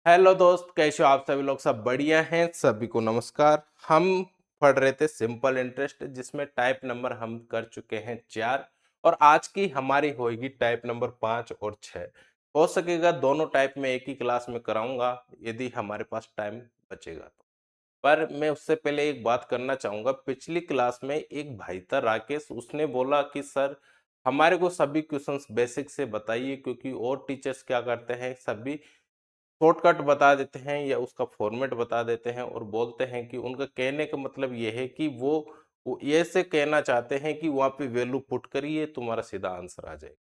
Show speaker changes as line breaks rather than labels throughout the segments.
Hello दोस्त, कैसे हो आप सभी लोग? सब बढ़िया हैं? सभी को नमस्कार। हम पढ़ रहे थे सिंपल इंटरेस्ट, जिसमें टाइप नंबर हम कर चुके हैं 4 और आज की हमारी होगी टाइप नंबर 5 और 6। हो सकेगा दोनों टाइप में एक ही क्लास में कराऊंगा, यदि हमारे पास टाइम बचेगा तो। पर मैं उससे पहले एक बात करना चाहूंगा। पिछली क्लास में एक भाई था राकेश, उसने बोला कि सर हमारे को सभी क्वेश्चंस बेसिक से बताइए, क्योंकि और टीचर्स क्या करते हैं, सभी शॉर्टकट बता देते हैं या उसका फॉर्मेट बता देते हैं और बोलते हैं कि उनका कहने का मतलब ये है कि वो ये से कहना चाहते हैं कि वहाँ पे वैल्यू पुट करिए, तुम्हारा सीधा आंसर आ जाएगा।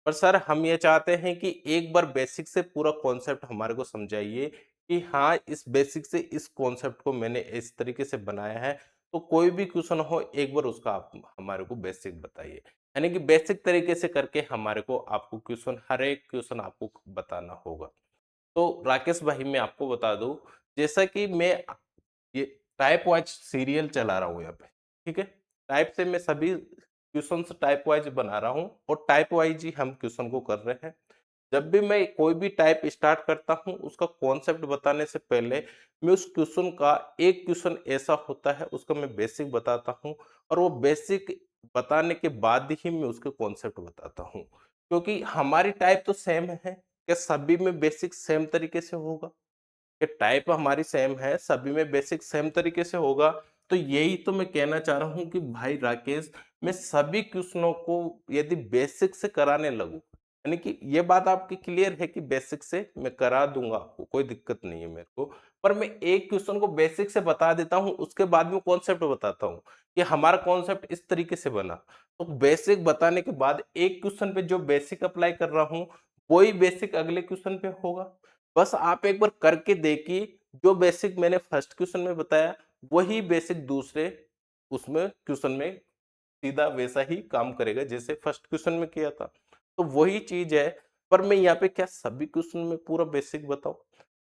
पर सर हम ये चाहते हैं कि एक बार बेसिक से पूरा कॉन्सेप्ट हमारे को समझाइए कि हाँ, इस बेसिक से इस कॉन्सेप्ट को मैंने इस तरीके से बनाया है। तो कोई भी क्वेश्चन हो, एक बार उसका आप हमारे को बेसिक बताइए। यानी कि बेसिक तरीके से करके हमारे को आपको क्वेश्चन, हर एक क्वेश्चन आपको बताना होगा। तो राकेश भाई मैं आपको बता दूं, जैसा कि मैं ये टाइप वाइज सीरियल चला रहा हूँ यहाँ पे, ठीक है। टाइप से मैं सभी क्वेश्चंस टाइप वाइज बना रहा हूँ और टाइप वाइज ही हम क्वेश्चन को कर रहे हैं। जब भी मैं कोई भी टाइप स्टार्ट करता हूँ, उसका कॉन्सेप्ट बताने से पहले मैं उस क्वेश्चन का एक क्वेश्चन ऐसा होता है उसका मैं बेसिक बताता हूँ और वो बेसिक बताने के बाद ही मैं उसके कॉन्सेप्ट बताता हूँ, क्योंकि हमारी टाइप तो सेम है। क्या सभी में बेसिक सेम तरीके से होगा? कि टाइप हमारी सेम है, सभी में बेसिक सेम तरीके से होगा। तो यही तो मैं कहना चाह रहा हूँ कि भाई राकेश, मैं सभी क्वेश्चनों को यदि बेसिक से कराने लगूं, यानी कि ये बात आपकी क्लियर है कि बेसिक से मैं करा दूंगा, आपको कोई दिक्कत नहीं है मेरे को। पर मैं एक क्वेश्चन को बेसिक से बता देता हूँ, उसके बाद में कॉन्सेप्ट बताता हूँ कि हमारा कॉन्सेप्ट इस तरीके से बना। तो बेसिक बताने के बाद एक क्वेश्चन पे जो बेसिक अप्लाई कर रहा हूँ, वही बेसिक अगले क्वेश्चन पे होगा। बस आप एक बार करके देखिए, जो बेसिक मैंने फर्स्ट क्वेश्चन में बताया, वही बेसिक दूसरे उसमें क्वेश्चन में सीधा वैसा ही काम करेगा जैसे फर्स्ट क्वेश्चन में किया था। तो वही चीज़ है। पर मैं यहाँ पे क्या सभी क्वेश्चन में पूरा बेसिक बताऊँ?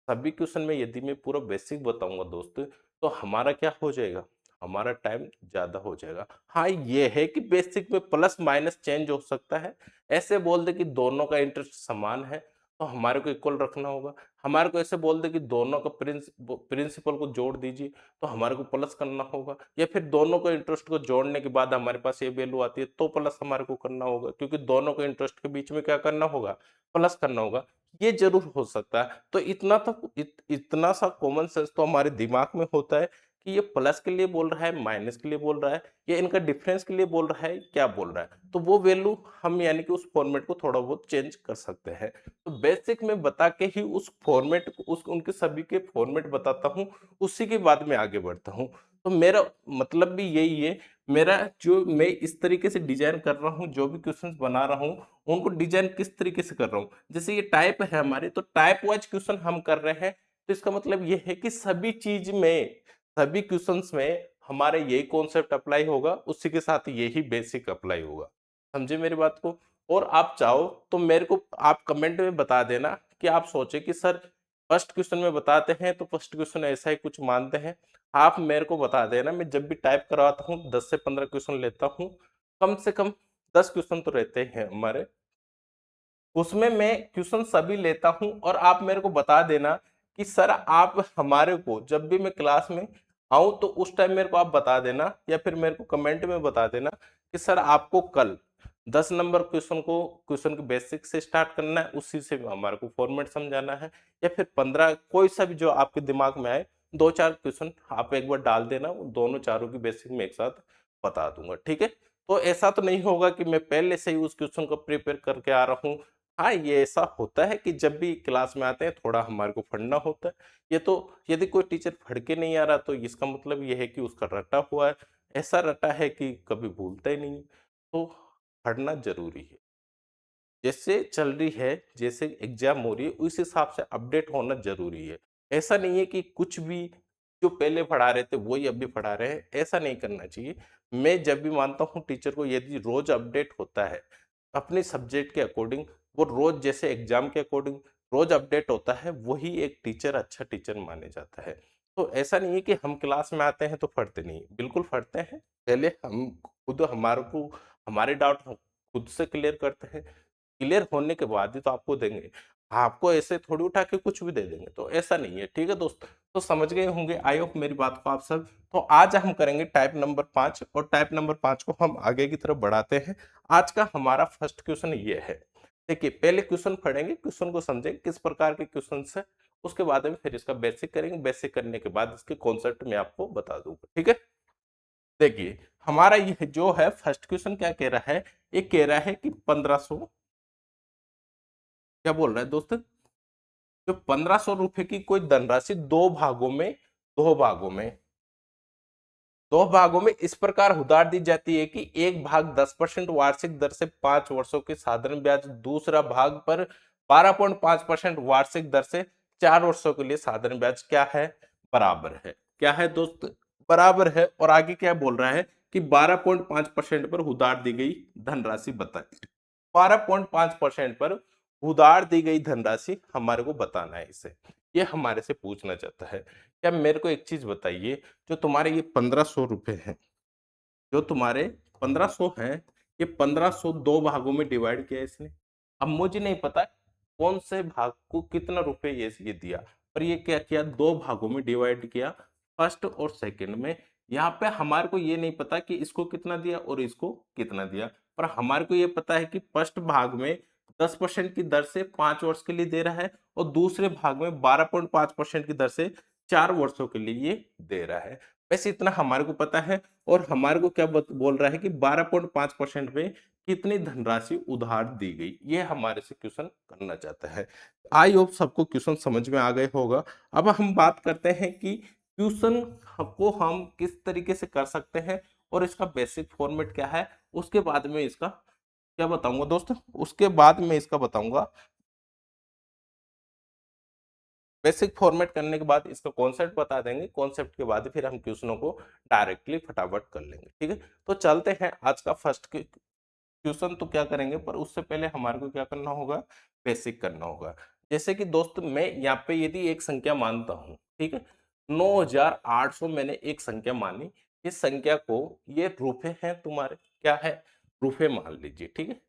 सभी क्वेश्चन में यदि मैं पूरा बेसिक बताऊँगा दोस्त, तो हमारा क्या हो जाएगा? हमारा टाइम ज़्यादा हो जाएगा। हाँ, ये है कि बेसिक में प्लस माइनस चेंज हो सकता है। ऐसे बोल दे कि दोनों का इंटरेस्ट समान है, तो हमारे को इक्वल रखना होगा। हमारे को ऐसे बोल दे कि दोनों का प्रिंसिपल को जोड़ दीजिए, तो हमारे को प्लस करना होगा। या फिर दोनों को इंटरेस्ट को जोड़ने के बाद हमारे पास ये वैल्यू आती है, तो प्लस हमारे को करना होगा, क्योंकि दोनों को इंटरेस्ट के बीच में क्या करना होगा? प्लस करना होगा। ये जरूर हो सकता है। तो इतना सा कॉमन सेंस तो हमारे दिमाग में होता है कि ये प्लस के लिए बोल रहा है, माइनस के लिए बोल रहा है, या इनका डिफरेंस के लिए बोल रहा है, क्या बोल रहा है। तो वो वैल्यू हम यानी कि उस फॉर्मेट को थोड़ा बहुत चेंज कर सकते हैं। तो बेसिक में बता के ही उस फॉर्मेट को, उस उनके सभी के फॉर्मेट बताता हूँ, उसी के बाद में आगे बढ़ता हूँ। तो मेरा मतलब भी यही है। मेरा जो मैं इस तरीके से डिजाइन कर रहा हूँ, जो भी क्वेश्चंस बना रहा हूँ, उनको डिजाइन किस तरीके से कर रहा हूँ। जैसे ये टाइप है हमारे, तो टाइप वाइज क्वेश्चन हम कर रहे हैं। तो इसका मतलब ये है कि सभी चीज में, सभी क्वेश्चंस में हमारे यही कॉन्सेप्ट अप्लाई होगा, उसी के साथ यही बेसिक अप्लाई होगा। समझे मेरी बात को? और आप चाहो तो मेरे को आप कमेंट में बता देना कि आप सोचे कि सर फर्स्ट क्वेश्चन में बताते हैं तो फर्स्ट क्वेश्चन ऐसा ही कुछ मानते हैं। आप मेरे को बता देना। मैं जब भी टाइप करवाता हूँ 10 से 15 क्वेश्चन लेता हूँ, कम से कम 10 क्वेश्चन तो रहते हैं हमारे, उसमें मैं क्वेश्चन सभी लेता हूं। और आप मेरे को बता देना कि सर आप हमारे को जब भी मैं क्लास में आऊं तो उस टाइम मेरे को आप बता देना, या फिर मेरे को कमेंट में बता देना कि सर आपको कल 10 नंबर क्वेश्चन के बेसिक से स्टार्ट करना है, उसी से हमारे को फॉर्मेट समझाना है, या फिर 15, कोई सा भी जो आपके दिमाग में आए, दो चार क्वेश्चन आप एक बार डाल देना, वो दोनों चारों की बेसिक में एक साथ बता दूंगा, ठीक है। तो ऐसा तो नहीं होगा कि मैं पहले से ही उस क्वेश्चन को प्रिपेयर करके आ रहा हूँ। हाँ, ये ऐसा होता है कि जब भी क्लास में आते हैं थोड़ा हमारे को पढ़ना होता है। ये तो यदि कोई टीचर पढ़ के नहीं आ रहा तो इसका मतलब ये है कि उसका रटा हुआ है, ऐसा रटा है कि कभी भूलता ही नहीं है। तो पढ़ना ज़रूरी है। जैसे चल रही है, जैसे एग्ज़ाम हो रही है, उस हिसाब से अपडेट होना ज़रूरी है। ऐसा नहीं है कि कुछ भी जो पहले पढ़ा रहे थे वही अब भी पढ़ा रहे हैं, ऐसा नहीं करना चाहिए। मैं जब भी मानता हूँ टीचर को यदि रोज़ अपडेट होता है, अपने सब्जेक्ट के अकॉर्डिंग, वो रोज़ जैसे एग्ज़ाम के अकॉर्डिंग रोज़ अपडेट होता है, वही एक टीचर अच्छा टीचर माने जाता है। तो ऐसा नहीं है कि हम क्लास में आते हैं तो पढ़ते नहीं, बिल्कुल पढ़ते हैं। पहले हम खुद हमारे को हमारे डाउट हम खुद से क्लियर करते हैं। क्लियर होने के बाद ही तो आपको देंगे। आपको ऐसे थोड़ी उठा के कुछ भी दे देंगे, तो ऐसा नहीं है। ठीक है दोस्त, तो समझ गए होंगे आई होप मेरी बात को आप सब। तो आज हम करेंगे टाइप नंबर 5, और टाइप नंबर 5 को हम आगे की तरफ बढ़ाते हैं। आज का हमारा फर्स्ट क्वेश्चन ये है। देखिए, पहले क्वेश्चन पढ़ेंगे, क्वेश्चन को समझेंगे किस प्रकार के क्वेश्चन है, उसके बाद में फिर इसका बेसिक करेंगे, बेसिक करने के बाद इसके कॉन्सेप्ट मैं आपको बता दूंगा। ठीक है, देखिए हमारा ये जो है फर्स्ट क्वेश्चन क्या कह रहा है, ये कह रहा है कि 1500, क्या बोल रहा है दोस्त, जो 1500 रुपए की कोई धनराशि दो भागों में इस प्रकार उधार दी जाती है कि एक भाग 10% वार्षिक दर से 5 वर्षों के साधारण ब्याज, दूसरा भाग पर 12.5% वार्षिक दर से 4 वर्षों के लिए साधारण ब्याज क्या है, बराबर है। क्या है दोस्त, बराबर है। और आगे क्या बोल रहा है कि 12.5% पर उधार दी गई धनराशि बताइए। 12.5% पर उधार दी गई धनराशि हमारे को बताना है इसे, ये हमारे से पूछना चाहता है। क्या मेरे को एक चीज बताइए, जो तुम्हारे ये 1500 रुपए हैं, जो तुम्हारे 1500 हैं, ये 1500 दो भागों में डिवाइड किया है इसने। अब मुझे नहीं पता कौन से भाग को कितना रुपए ये दिया, पर ये क्या किया, दो भागों में डिवाइड किया, फर्स्ट और सेकंड में। यहाँ पे हमारे को ये नहीं पता कि इसको कितना दिया और इसको कितना दिया, पर हमारे को ये पता है कि फर्स्ट भाग में 10% की दर से 5 वर्ष के लिए दे रहा है, और दूसरे भाग में 12.5% की दर से 4 वर्षों के लिए ये दे रहा है। वैसे इतना हमारे को पता है। और हमारे को क्या बोल रहा है कि 12.5% पे कितनी धनराशि उधार दी गई, ये हमारे से क्वेश्चन करना चाहता है। आई होप सबको क्वेश्चन समझ में आ गए होगा। अब हम बात करते हैं कि क्वेश्चन को हम किस तरीके से कर सकते हैं, और इसका बेसिक फॉर्मेट क्या है, उसके बाद में इसका क्या बताऊंगा दोस्तों, उसके बाद में इसका बताऊंगा। बेसिक फॉर्मेट करने के बाद इसका कॉन्सेप्ट बता देंगे, कॉन्सेप्ट के बाद फिर हम क्वेश्चनों को डायरेक्टली फटाफट कर लेंगे। ठीक है, तो चलते हैं आज का फर्स्ट क्वेश्चन। तो क्या करेंगे, पर उससे पहले हमारे को क्या करना होगा, बेसिक करना होगा। जैसे कि दोस्त मैं यहाँ पे यदि एक संख्या मानता हूँ, ठीक है, 9800 मैंने एक संख्या मानी। इस संख्या को, ये रुपए हैं तुम्हारे, क्या है, रुपए मान लीजिए। ठीक है,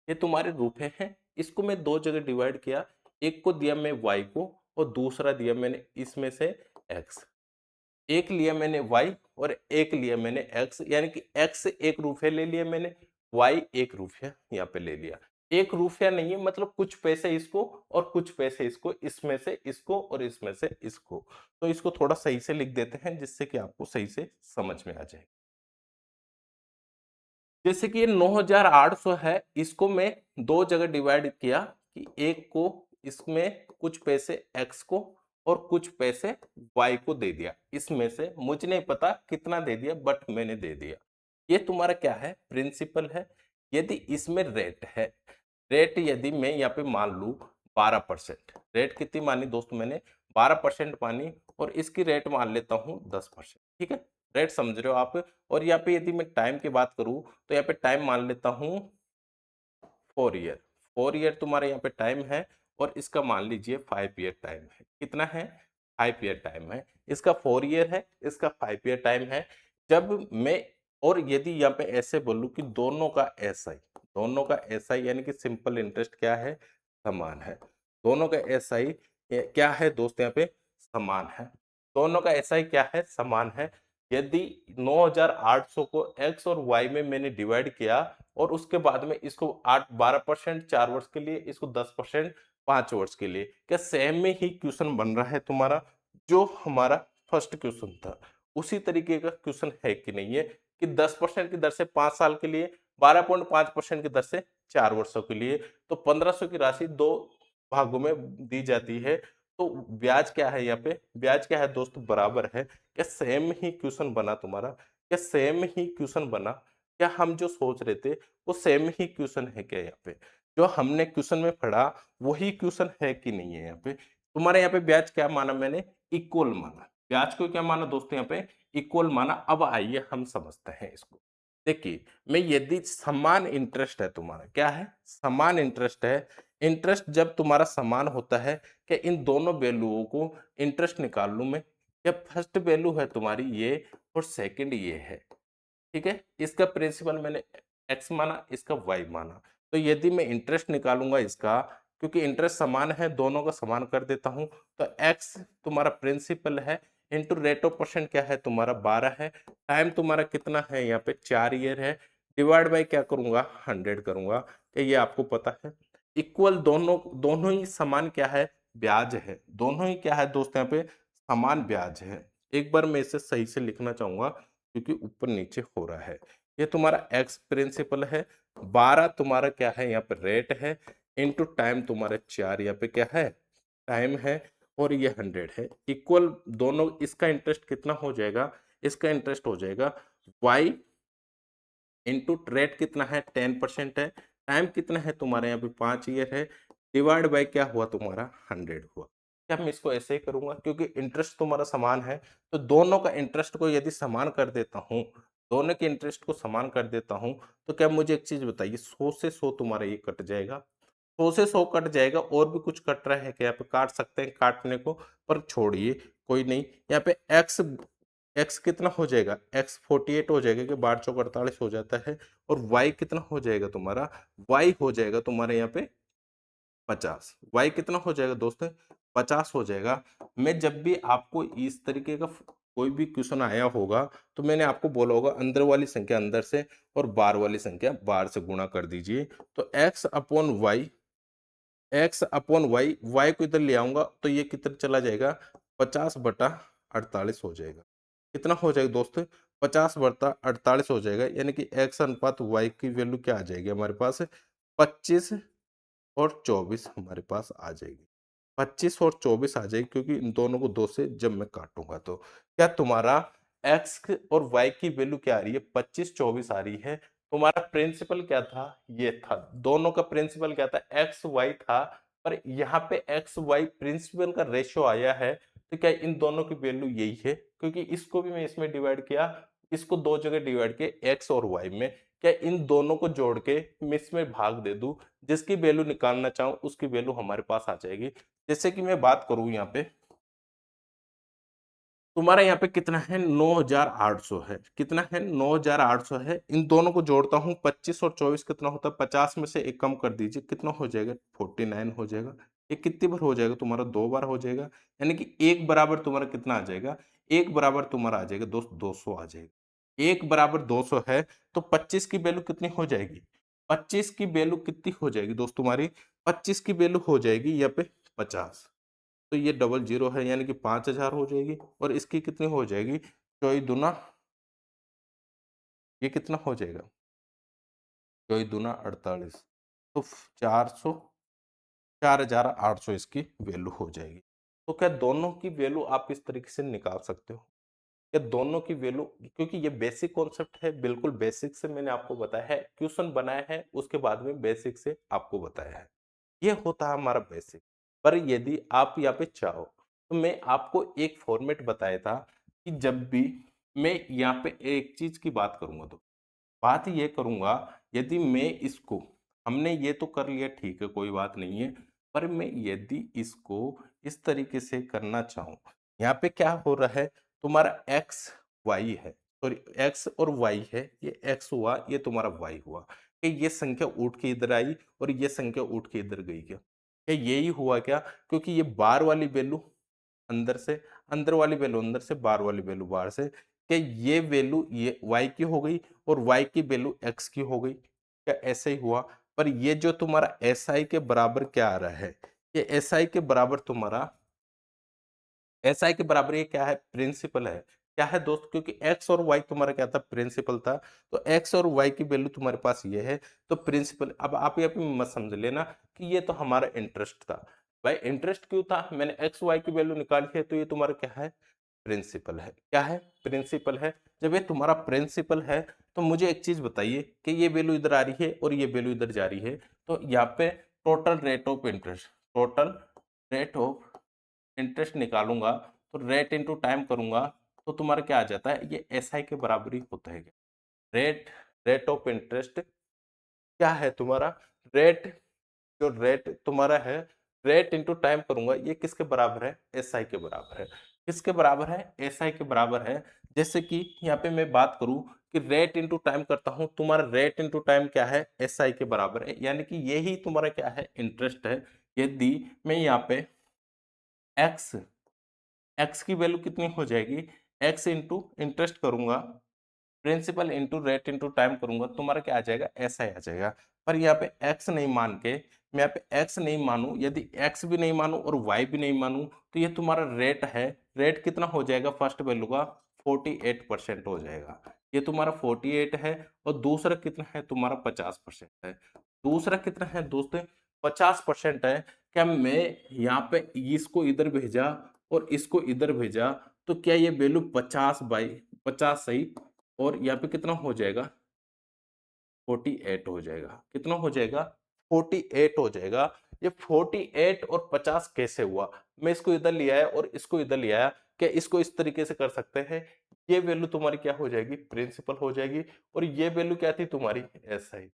ये तुम्हारे रुपए हैं, इसको मैं दो जगह डिवाइड किया, एक को दिया मैं y को, और दूसरा दिया मैंने इसमें से x। एक लिया मैंने y और एक लिया मैंने x, यानी कि x एक रुपया ले लिया मैंने, y एक रुपया यहाँ पे ले लिया। एक रुपया नहीं है, मतलब कुछ पैसे इसको और कुछ पैसे इसको, इसमें से इसको और इसमें से इसको। तो इसको थोड़ा सही से लिख देते हैं, जिससे कि आपको सही से समझ में आ जाए। जैसे कि ये 9800 है, इसको मैं दो जगह डिवाइड किया, कि एक को इसमें कुछ पैसे x को और कुछ पैसे y को दे दिया। इसमें से मुझे नहीं पता कितना दे दिया, बट मैंने दे दिया। ये तुम्हारा क्या है, प्रिंसिपल है। यदि इसमें रेट है, रेट यदि मैं यहाँ पे मान लू 12%, रेट कितनी मानी दोस्त मैंने, 12% मानी, और इसकी रेट मान लेता हूँ 10%। ठीक है, रेट समझ रहे हो आप। और यहाँ पे यदि मैं टाइम की बात करूँ, तो यहाँ पे टाइम मान लेता हूँ 4 ईयर। 4 ईयर तुम्हारे यहाँ पे टाइम है, और इसका मान लीजिए 5 ईयर टाइम है। कितना है, 5 ईयर टाइम है। इसका 4 ईयर है, इसका 5 ईयर टाइम है। जब मैं, और यदि यहाँ पे ऐसे बोलूं कि दोनों का एसआई, दोनों का एसआई यानी कि सिंपल इंटरेस्ट क्या है, समान है। दोनों का एसआई क्या है दोस्त, यहाँ पे समान है। दोनों का एसआई क्या है, समान है। यदि 9800 को x और y में मैंने डिवाइड किया, और उसके बाद में इसको 12% 4 वर्ष के लिए, इसको 10% 5 वर्ष के लिए, क्या सेम में ही क्वेश्चन बन रहा है तुम्हारा, जो हमारा फर्स्ट क्वेश्चन था उसी तरीके का क्वेश्चन है कि नहीं है, कि 10% की दर से 5 साल के लिए, 12.5% की दर से 4 वर्षों के लिए। तो 1500 की राशि दो भागों में दी जाती है। तो ब्याज क्या है यहाँ पे, ब्याज क्या है दोस्त, बराबर है। क्या सेम ही क्वेश्चन बना तुम्हारा, क्या सेम ही क्वेश्चन बना, क्या हम जो सोच रहे थे वो सेम ही क्वेश्चन है क्या, यहाँ पे जो हमने क्वेश्चन में पढ़ा वही क्वेश्चन है कि नहीं है। यहाँ पे तुम्हारे यहाँ पे ब्याज क्या माना मैंने, इक्वल माना। ब्याज को क्या माना दोस्तों, यहाँ पे इक्वल माना। अब आइए हम समझते हैं इसको। देखिए, मैं यदि समान इंटरेस्ट है तुम्हारा, क्या है, समान इंटरेस्ट है। इंटरेस्ट जब तुम्हारा समान होता है, क्या इन दोनों वैल्यूओं को इंटरेस्ट निकाल लूं मैं, क्या फर्स्ट वैल्यू है तुम्हारी ये और सेकंड ये है। ठीक है, इसका प्रिंसिपल मैंने x माना, इसका y माना। तो यदि मैं इंटरेस्ट निकालूंगा इसका, क्योंकि इंटरेस्ट समान है, दोनों का समान कर देता हूं। तो एक्स तुम्हारा प्रिंसिपल है इंटू रेट ऑफ परसेंट क्या है तुम्हारा 12 है, टाइम तुम्हारा कितना है यहाँ पे 4 ईयर है, डिवाइड बाई क्या करूंगा 100 करूंगा, क्या ये आपको पता है। इक्वल दोनों दोनों ही समान क्या है ब्याज है, दोनों ही क्या है दोस्त यहाँ पे समान ब्याज है। एक बार मैं इसे सही से लिखना चाहूंगा क्योंकि ऊपर नीचे हो रहा है। ये तुम्हारा एक्स प्रिंसिपल है, 12 तुम्हारा क्या है यहाँ पे रेट है, इनटू टाइम तुम्हारा 4 यहाँ पे क्या है टाइम है, और ये 100 है। इक्वल दोनों, इसका इंटरेस्ट कितना हो जाएगा, इसका इंटरेस्ट हो जाएगा y इंटू रेट कितना है 10% है, टाइम कितना है तुम्हारे यहाँ पे 5 ईयर है, डिवाइड बाय क्या हुआ तुम्हारा 100 हुआ। क्या मैं इसको ऐसे ही करूंगा क्योंकि इंटरेस्ट तुम्हारा समान है, तो दोनों का इंटरेस्ट को यदि समान कर देता हूं, दोनों के इंटरेस्ट को समान कर देता हूं, तो क्या मुझे एक चीज बताइए 100 से 100 तुम्हारा ये कट जाएगा, 100 से 100 कट जाएगा, और भी कुछ कट रहा है क्या, यहाँ पे काट सकते हैं काटने को, पर छोड़िए कोई नहीं। यहाँ पे एक्स एक्स कितना हो जाएगा, एक्स 48 हो जाएगा कि 12 चौक 48 हो जाता है, और वाई कितना हो जाएगा तुम्हारा, वाई हो जाएगा तुम्हारे यहाँ पे 50। वाई कितना हो जाएगा दोस्तों 50 हो जाएगा। मैं जब भी आपको इस तरीके का कोई भी क्वेश्चन आया होगा तो मैंने आपको बोला होगा अंदर वाली संख्या अंदर से और बाहर वाली संख्या बाहर से गुणा कर दीजिए। तो x upon y, x upon y, y को इधर ले आऊंगा तो ये किधर चला जाएगा 50/48 हो जाएगा। कितना हो जाएगा दोस्तों 50/48 हो जाएगा, यानी कि एक्स अनुपात वाई की वैल्यू क्या आ जाएगी हमारे पास 25 और 24 हमारे पास आ जाएगी। 25 और 24 आ जाएगी क्योंकि इन दोनों को 2 से जब मैं काटूंगा तो क्या तुम्हारा एक्स और वाई की वैल्यू क्या आ रही है 25 24 आ रही है। तुम्हारा प्रिंसिपल क्या था, ये था, दोनों का प्रिंसिपल क्या था एक्स वाई था, पर यहाँ पे एक्स वाई प्रिंसिपल का रेशियो आया है, तो क्या इन दोनों की वैल्यू यही है, क्योंकि इसको भी मैं इसमें डिवाइड किया, इसको दो जगह डिवाइड किया एक्स और वाई में, क्या इन दोनों को जोड़ के मैं इसमें भाग दे दूं, जिसकी वैल्यू निकालना चाहूं उसकी वैल्यू हमारे पास आ जाएगी। जैसे कि मैं बात करूं यहाँ पे तुम्हारा यहाँ पे कितना है 9800 है, कितना है 9800 है, इन दोनों को जोड़ता हूँ 25 और 24 कितना होता है 50 में से एक कम कर दीजिए कितना हो जाएगा 49 हो जाएगा। ये कितनी बार हो जाएगा तुम्हारा 2 बार हो जाएगा, यानी कि एक बराबर तुम्हारा कितना आ जाएगा, एक बराबर तुम्हारा आ जाएगा दोस्त 200 आ जाएगा। एक बराबर 200 है तो 25 की वैल्यू कितनी हो जाएगी, 25 की वैल्यू कितनी हो जाएगी दोस्त तुम्हारी, 25 की वैल्यू हो जाएगी यहाँ पे 50, तो ये डबल जीरो है यानी कि 5000 हो जाएगी, और इसकी कितनी हो जाएगी चौई दुना, ये कितना हो जाएगा चौई दुना 48, तो 400 4800 इसकी वैल्यू हो जाएगी। तो क्या दोनों की वैल्यू आप इस तरीके से निकाल सकते हो, या दोनों की वैल्यू, क्योंकि ये बेसिक कॉन्सेप्ट है, बिल्कुल बेसिक से मैंने आपको बताया है, क्वेश्चन बनाया है उसके बाद में बेसिक से आपको बताया है, ये होता है हमारा बेसिक। पर यदि आप यहाँ पे चाहो तो मैं आपको एक फॉर्मेट बताया था कि जब भी मैं यहाँ पे एक चीज की बात करूंगा तो बात ये करूंगा, यदि मैं इसको, हमने ये तो कर लिया ठीक है कोई बात नहीं है, पर मैं यदि इसको इस तरीके से करना चाहूं, यहाँ पे क्या हो रहा है तुम्हारा एक्स वाई है, सॉरी एक्स और वाई है, ये एक्स हुआ ये तुम्हारा वाई हुआ, कि ये संख्या उठ के इधर आई और ये संख्या उठ के इधर गई क्या यही हुआ क्या, क्योंकि ये बार वाली वैल्यू अंदर से, अंदर वाली वैल्यू अंदर से, बाहर वाली वैल्यू बाहर से, क्या ये वैल्यू ये y की हो गई और y की वैल्यू x की हो गई, क्या ऐसे ही हुआ। पर ये जो तुम्हारा SI के बराबर क्या आ रहा है, ये SI के बराबर तुम्हारा, SI के बराबर ये क्या है प्रिंसिपल है, क्या है दोस्त, क्योंकि x और y तुम्हारा क्या था प्रिंसिपल था, तो x और y की वैल्यू तुम्हारे पास ये है, तो प्रिंसिपल। अब आप यहाँ पे मत समझ लेना कि ये तो हमारा इंटरेस्ट था, भाई इंटरेस्ट क्यों था, मैंने एक्स वाई की वैल्यू निकाली है, तो ये तुम्हारा क्या है प्रिंसिपल है, क्या है प्रिंसिपल है। जब ये तुम्हारा प्रिंसिपल है तो मुझे एक चीज बताइए कि ये वैल्यू इधर आ रही है और ये वैल्यू इधर जा रही है, तो यहाँ पे total rate of interest, total rate of interest निकालूंगा, तो रेट इनटू टाइम करूंगा, तो तुम्हारा क्या आ जाता है ये एसआई के बराबर ही होता है। रेट रेट ऑफ इंटरेस्ट क्या है तुम्हारा, रेट, जो रेट तुम्हारा है, रेट इंटू टाइम करूंगा, ये किसके बराबर है एस आई के बराबर है, किसके बराबर है एस आई के बराबर है। जैसे कि यहाँ पे मैं बात करूं कि रेट इंटू टाइम करता हूं, तुम्हारा रेट इंटू टाइम क्या है एस आई के बराबर है, यानी कि यही तुम्हारा क्या है इंटरेस्ट है, यदि मैं यहाँ पे एक्स एक्स की वैल्यू कितनी हो जाएगी, एक्स इंटू इंटरेस्ट करूंगा, principal into rate into time करूंगा, तुम्हारा क्या आ जाएगा, ऐसा ही आ जाएगा। पर यहाँ पे एक्स नहीं मान के, मैं यहाँ पे एक्स नहीं मानूं, यदि एक्स भी नहीं मानूं और वाई भी नहीं मानूं, तो ये तुम्हारा रेट है, रेट कितना हो जाएगा फर्स्ट वैल्यू का, 48% हो जाएगा। ये तुम्हारा 48 है, और दूसरा कितना है तुम्हारा, 50% है। दूसरा कितना है दोस्तों, 50% है। क्या मैं यहाँ पे इसको इधर भेजा और इसको इधर भेजा, तो क्या ये वैल्यू 50/50 सही, और यहाँ पे कितना हो जाएगा, 48 हो जाएगा। कितना हो जाएगा, 48 हो जाएगा। ये 48 और 50 कैसे हुआ, मैं इसको इधर ले आया और इसको इधर ले आया, क्या इसको इस तरीके से कर सकते हैं, ये वैल्यू तुम्हारी क्या हो जाएगी, प्रिंसिपल हो जाएगी, और ये वैल्यू क्या थी तुम्हारी, एसआई।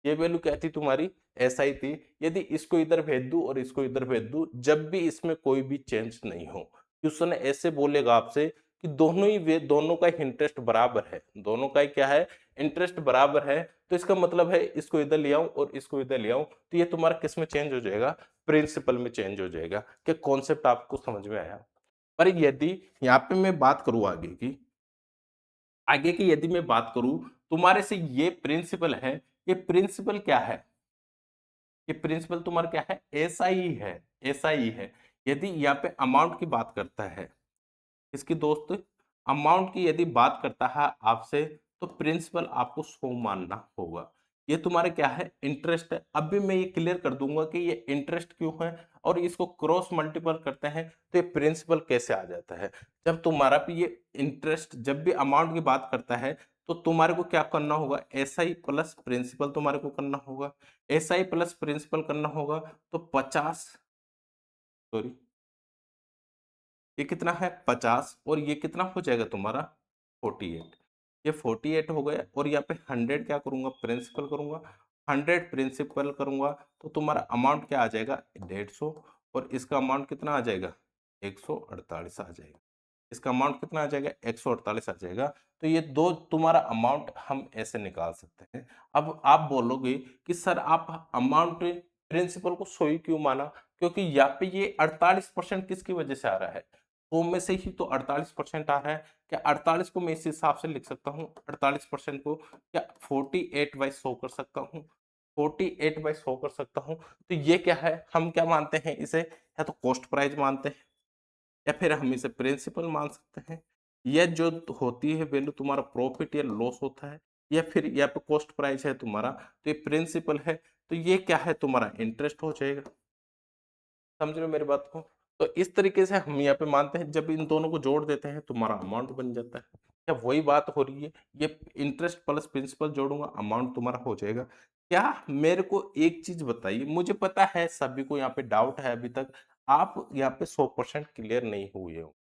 ये वैल्यू क्या थी तुम्हारी, एसआई थी। यदि इसको इधर भेज दूं और इसको इधर भेज दूं, जब भी इसमें कोई भी चेंज नहीं हो, क्वेश्चन ऐसे बोलेगा आपसे कि दोनों ही वे दोनों का इंटरेस्ट बराबर है, दोनों का ही क्या है, इंटरेस्ट बराबर है, तो इसका मतलब है इसको इधर ले आऊं और इसको इधर ले आऊं, तो ये तुम्हारा किस में चेंज हो जाएगा, प्रिंसिपल में चेंज हो जाएगा। क्या कॉन्सेप्ट आपको समझ में आया। पर यदि यहाँ पे मैं बात करूं आगे की यदि मैं बात करूं, तुम्हारे से ये प्रिंसिपल है, ये प्रिंसिपल क्या है, ये प्रिंसिपल तुम्हारा क्या है, ऐसा ही है, ऐसा ही है। यदि यहाँ पे अमाउंट की बात करता है, इसकी दोस्त अमाउंट की यदि बात करता है आपसे, तो प्रिंसिपल आपको 100 मानना होगा। ये तुम्हारा क्या है, इंटरेस्ट है। अभी मैं ये क्लियर कर दूंगा कि ये इंटरेस्ट क्यों है, और इसको क्रॉस मल्टीपल करते हैं तो ये प्रिंसिपल कैसे आ जाता है। जब तुम्हारा भी ये इंटरेस्ट जब भी अमाउंट की बात करता है, तो तुम्हारे को क्या करना होगा, एस आई प्लस प्रिंसिपल तुम्हारे को करना होगा। एस आई प्लस प्रिंसिपल करना होगा, तो 50, सॉरी, ये कितना है 50, और ये कितना हो जाएगा तुम्हारा 48। ये 48 हो गया, और यहाँ पे 100 क्या करूंगा, प्रिंसिपल करूंगा। 100 प्रिंसिपल करूंगा, तो तुम्हारा अमाउंट क्या आ जाएगा, 150, और इसका अमाउंट कितना आ जाएगा, 148 आ जाएगा। इसका अमाउंट कितना आ जाएगा, 148 आ जाएगा। तो ये दो तुम्हारा अमाउंट हम ऐसे निकाल सकते हैं। अब आप बोलोगे कि सर आप अमाउंट प्रिंसिपल को 100 ही क्यों माना, क्योंकि यहाँ पे ये 48% किसकी वजह से आ रहा है, 100 में से ही तो 48% आ रहा है। क्या 48 को मैं इस हिसाब से लिख सकता हूँ, 48% को क्या 48/100 कर सकता हूँ, 48/100 कर सकता हूँ। तो ये क्या है, हम क्या मानते हैं इसे, या तो कॉस्ट प्राइस मानते हैं, या फिर हम इसे प्रिंसिपल मान सकते हैं। यह जो होती है वैल्यू तुम्हारा प्रॉफिट या लॉस होता है, या फिर यहाँ पे कॉस्ट प्राइस है तुम्हारा, तो ये प्रिंसिपल है, तो ये क्या है तुम्हारा इंटरेस्ट हो जाएगा। समझ रहे हो मेरी बात को। तो इस तरीके से हम यहाँ पे मानते हैं, जब इन दोनों को जोड़ देते हैं तुम्हारा अमाउंट बन जाता है। क्या वही बात हो रही है, ये इंटरेस्ट प्लस प्रिंसिपल जोड़ूंगा, अमाउंट तुम्हारा हो जाएगा। क्या मेरे को एक चीज बताइए, मुझे पता है सभी को यहाँ पे डाउट है अभी तक, आप यहाँ पे 100% क्लियर नहीं हुए हो।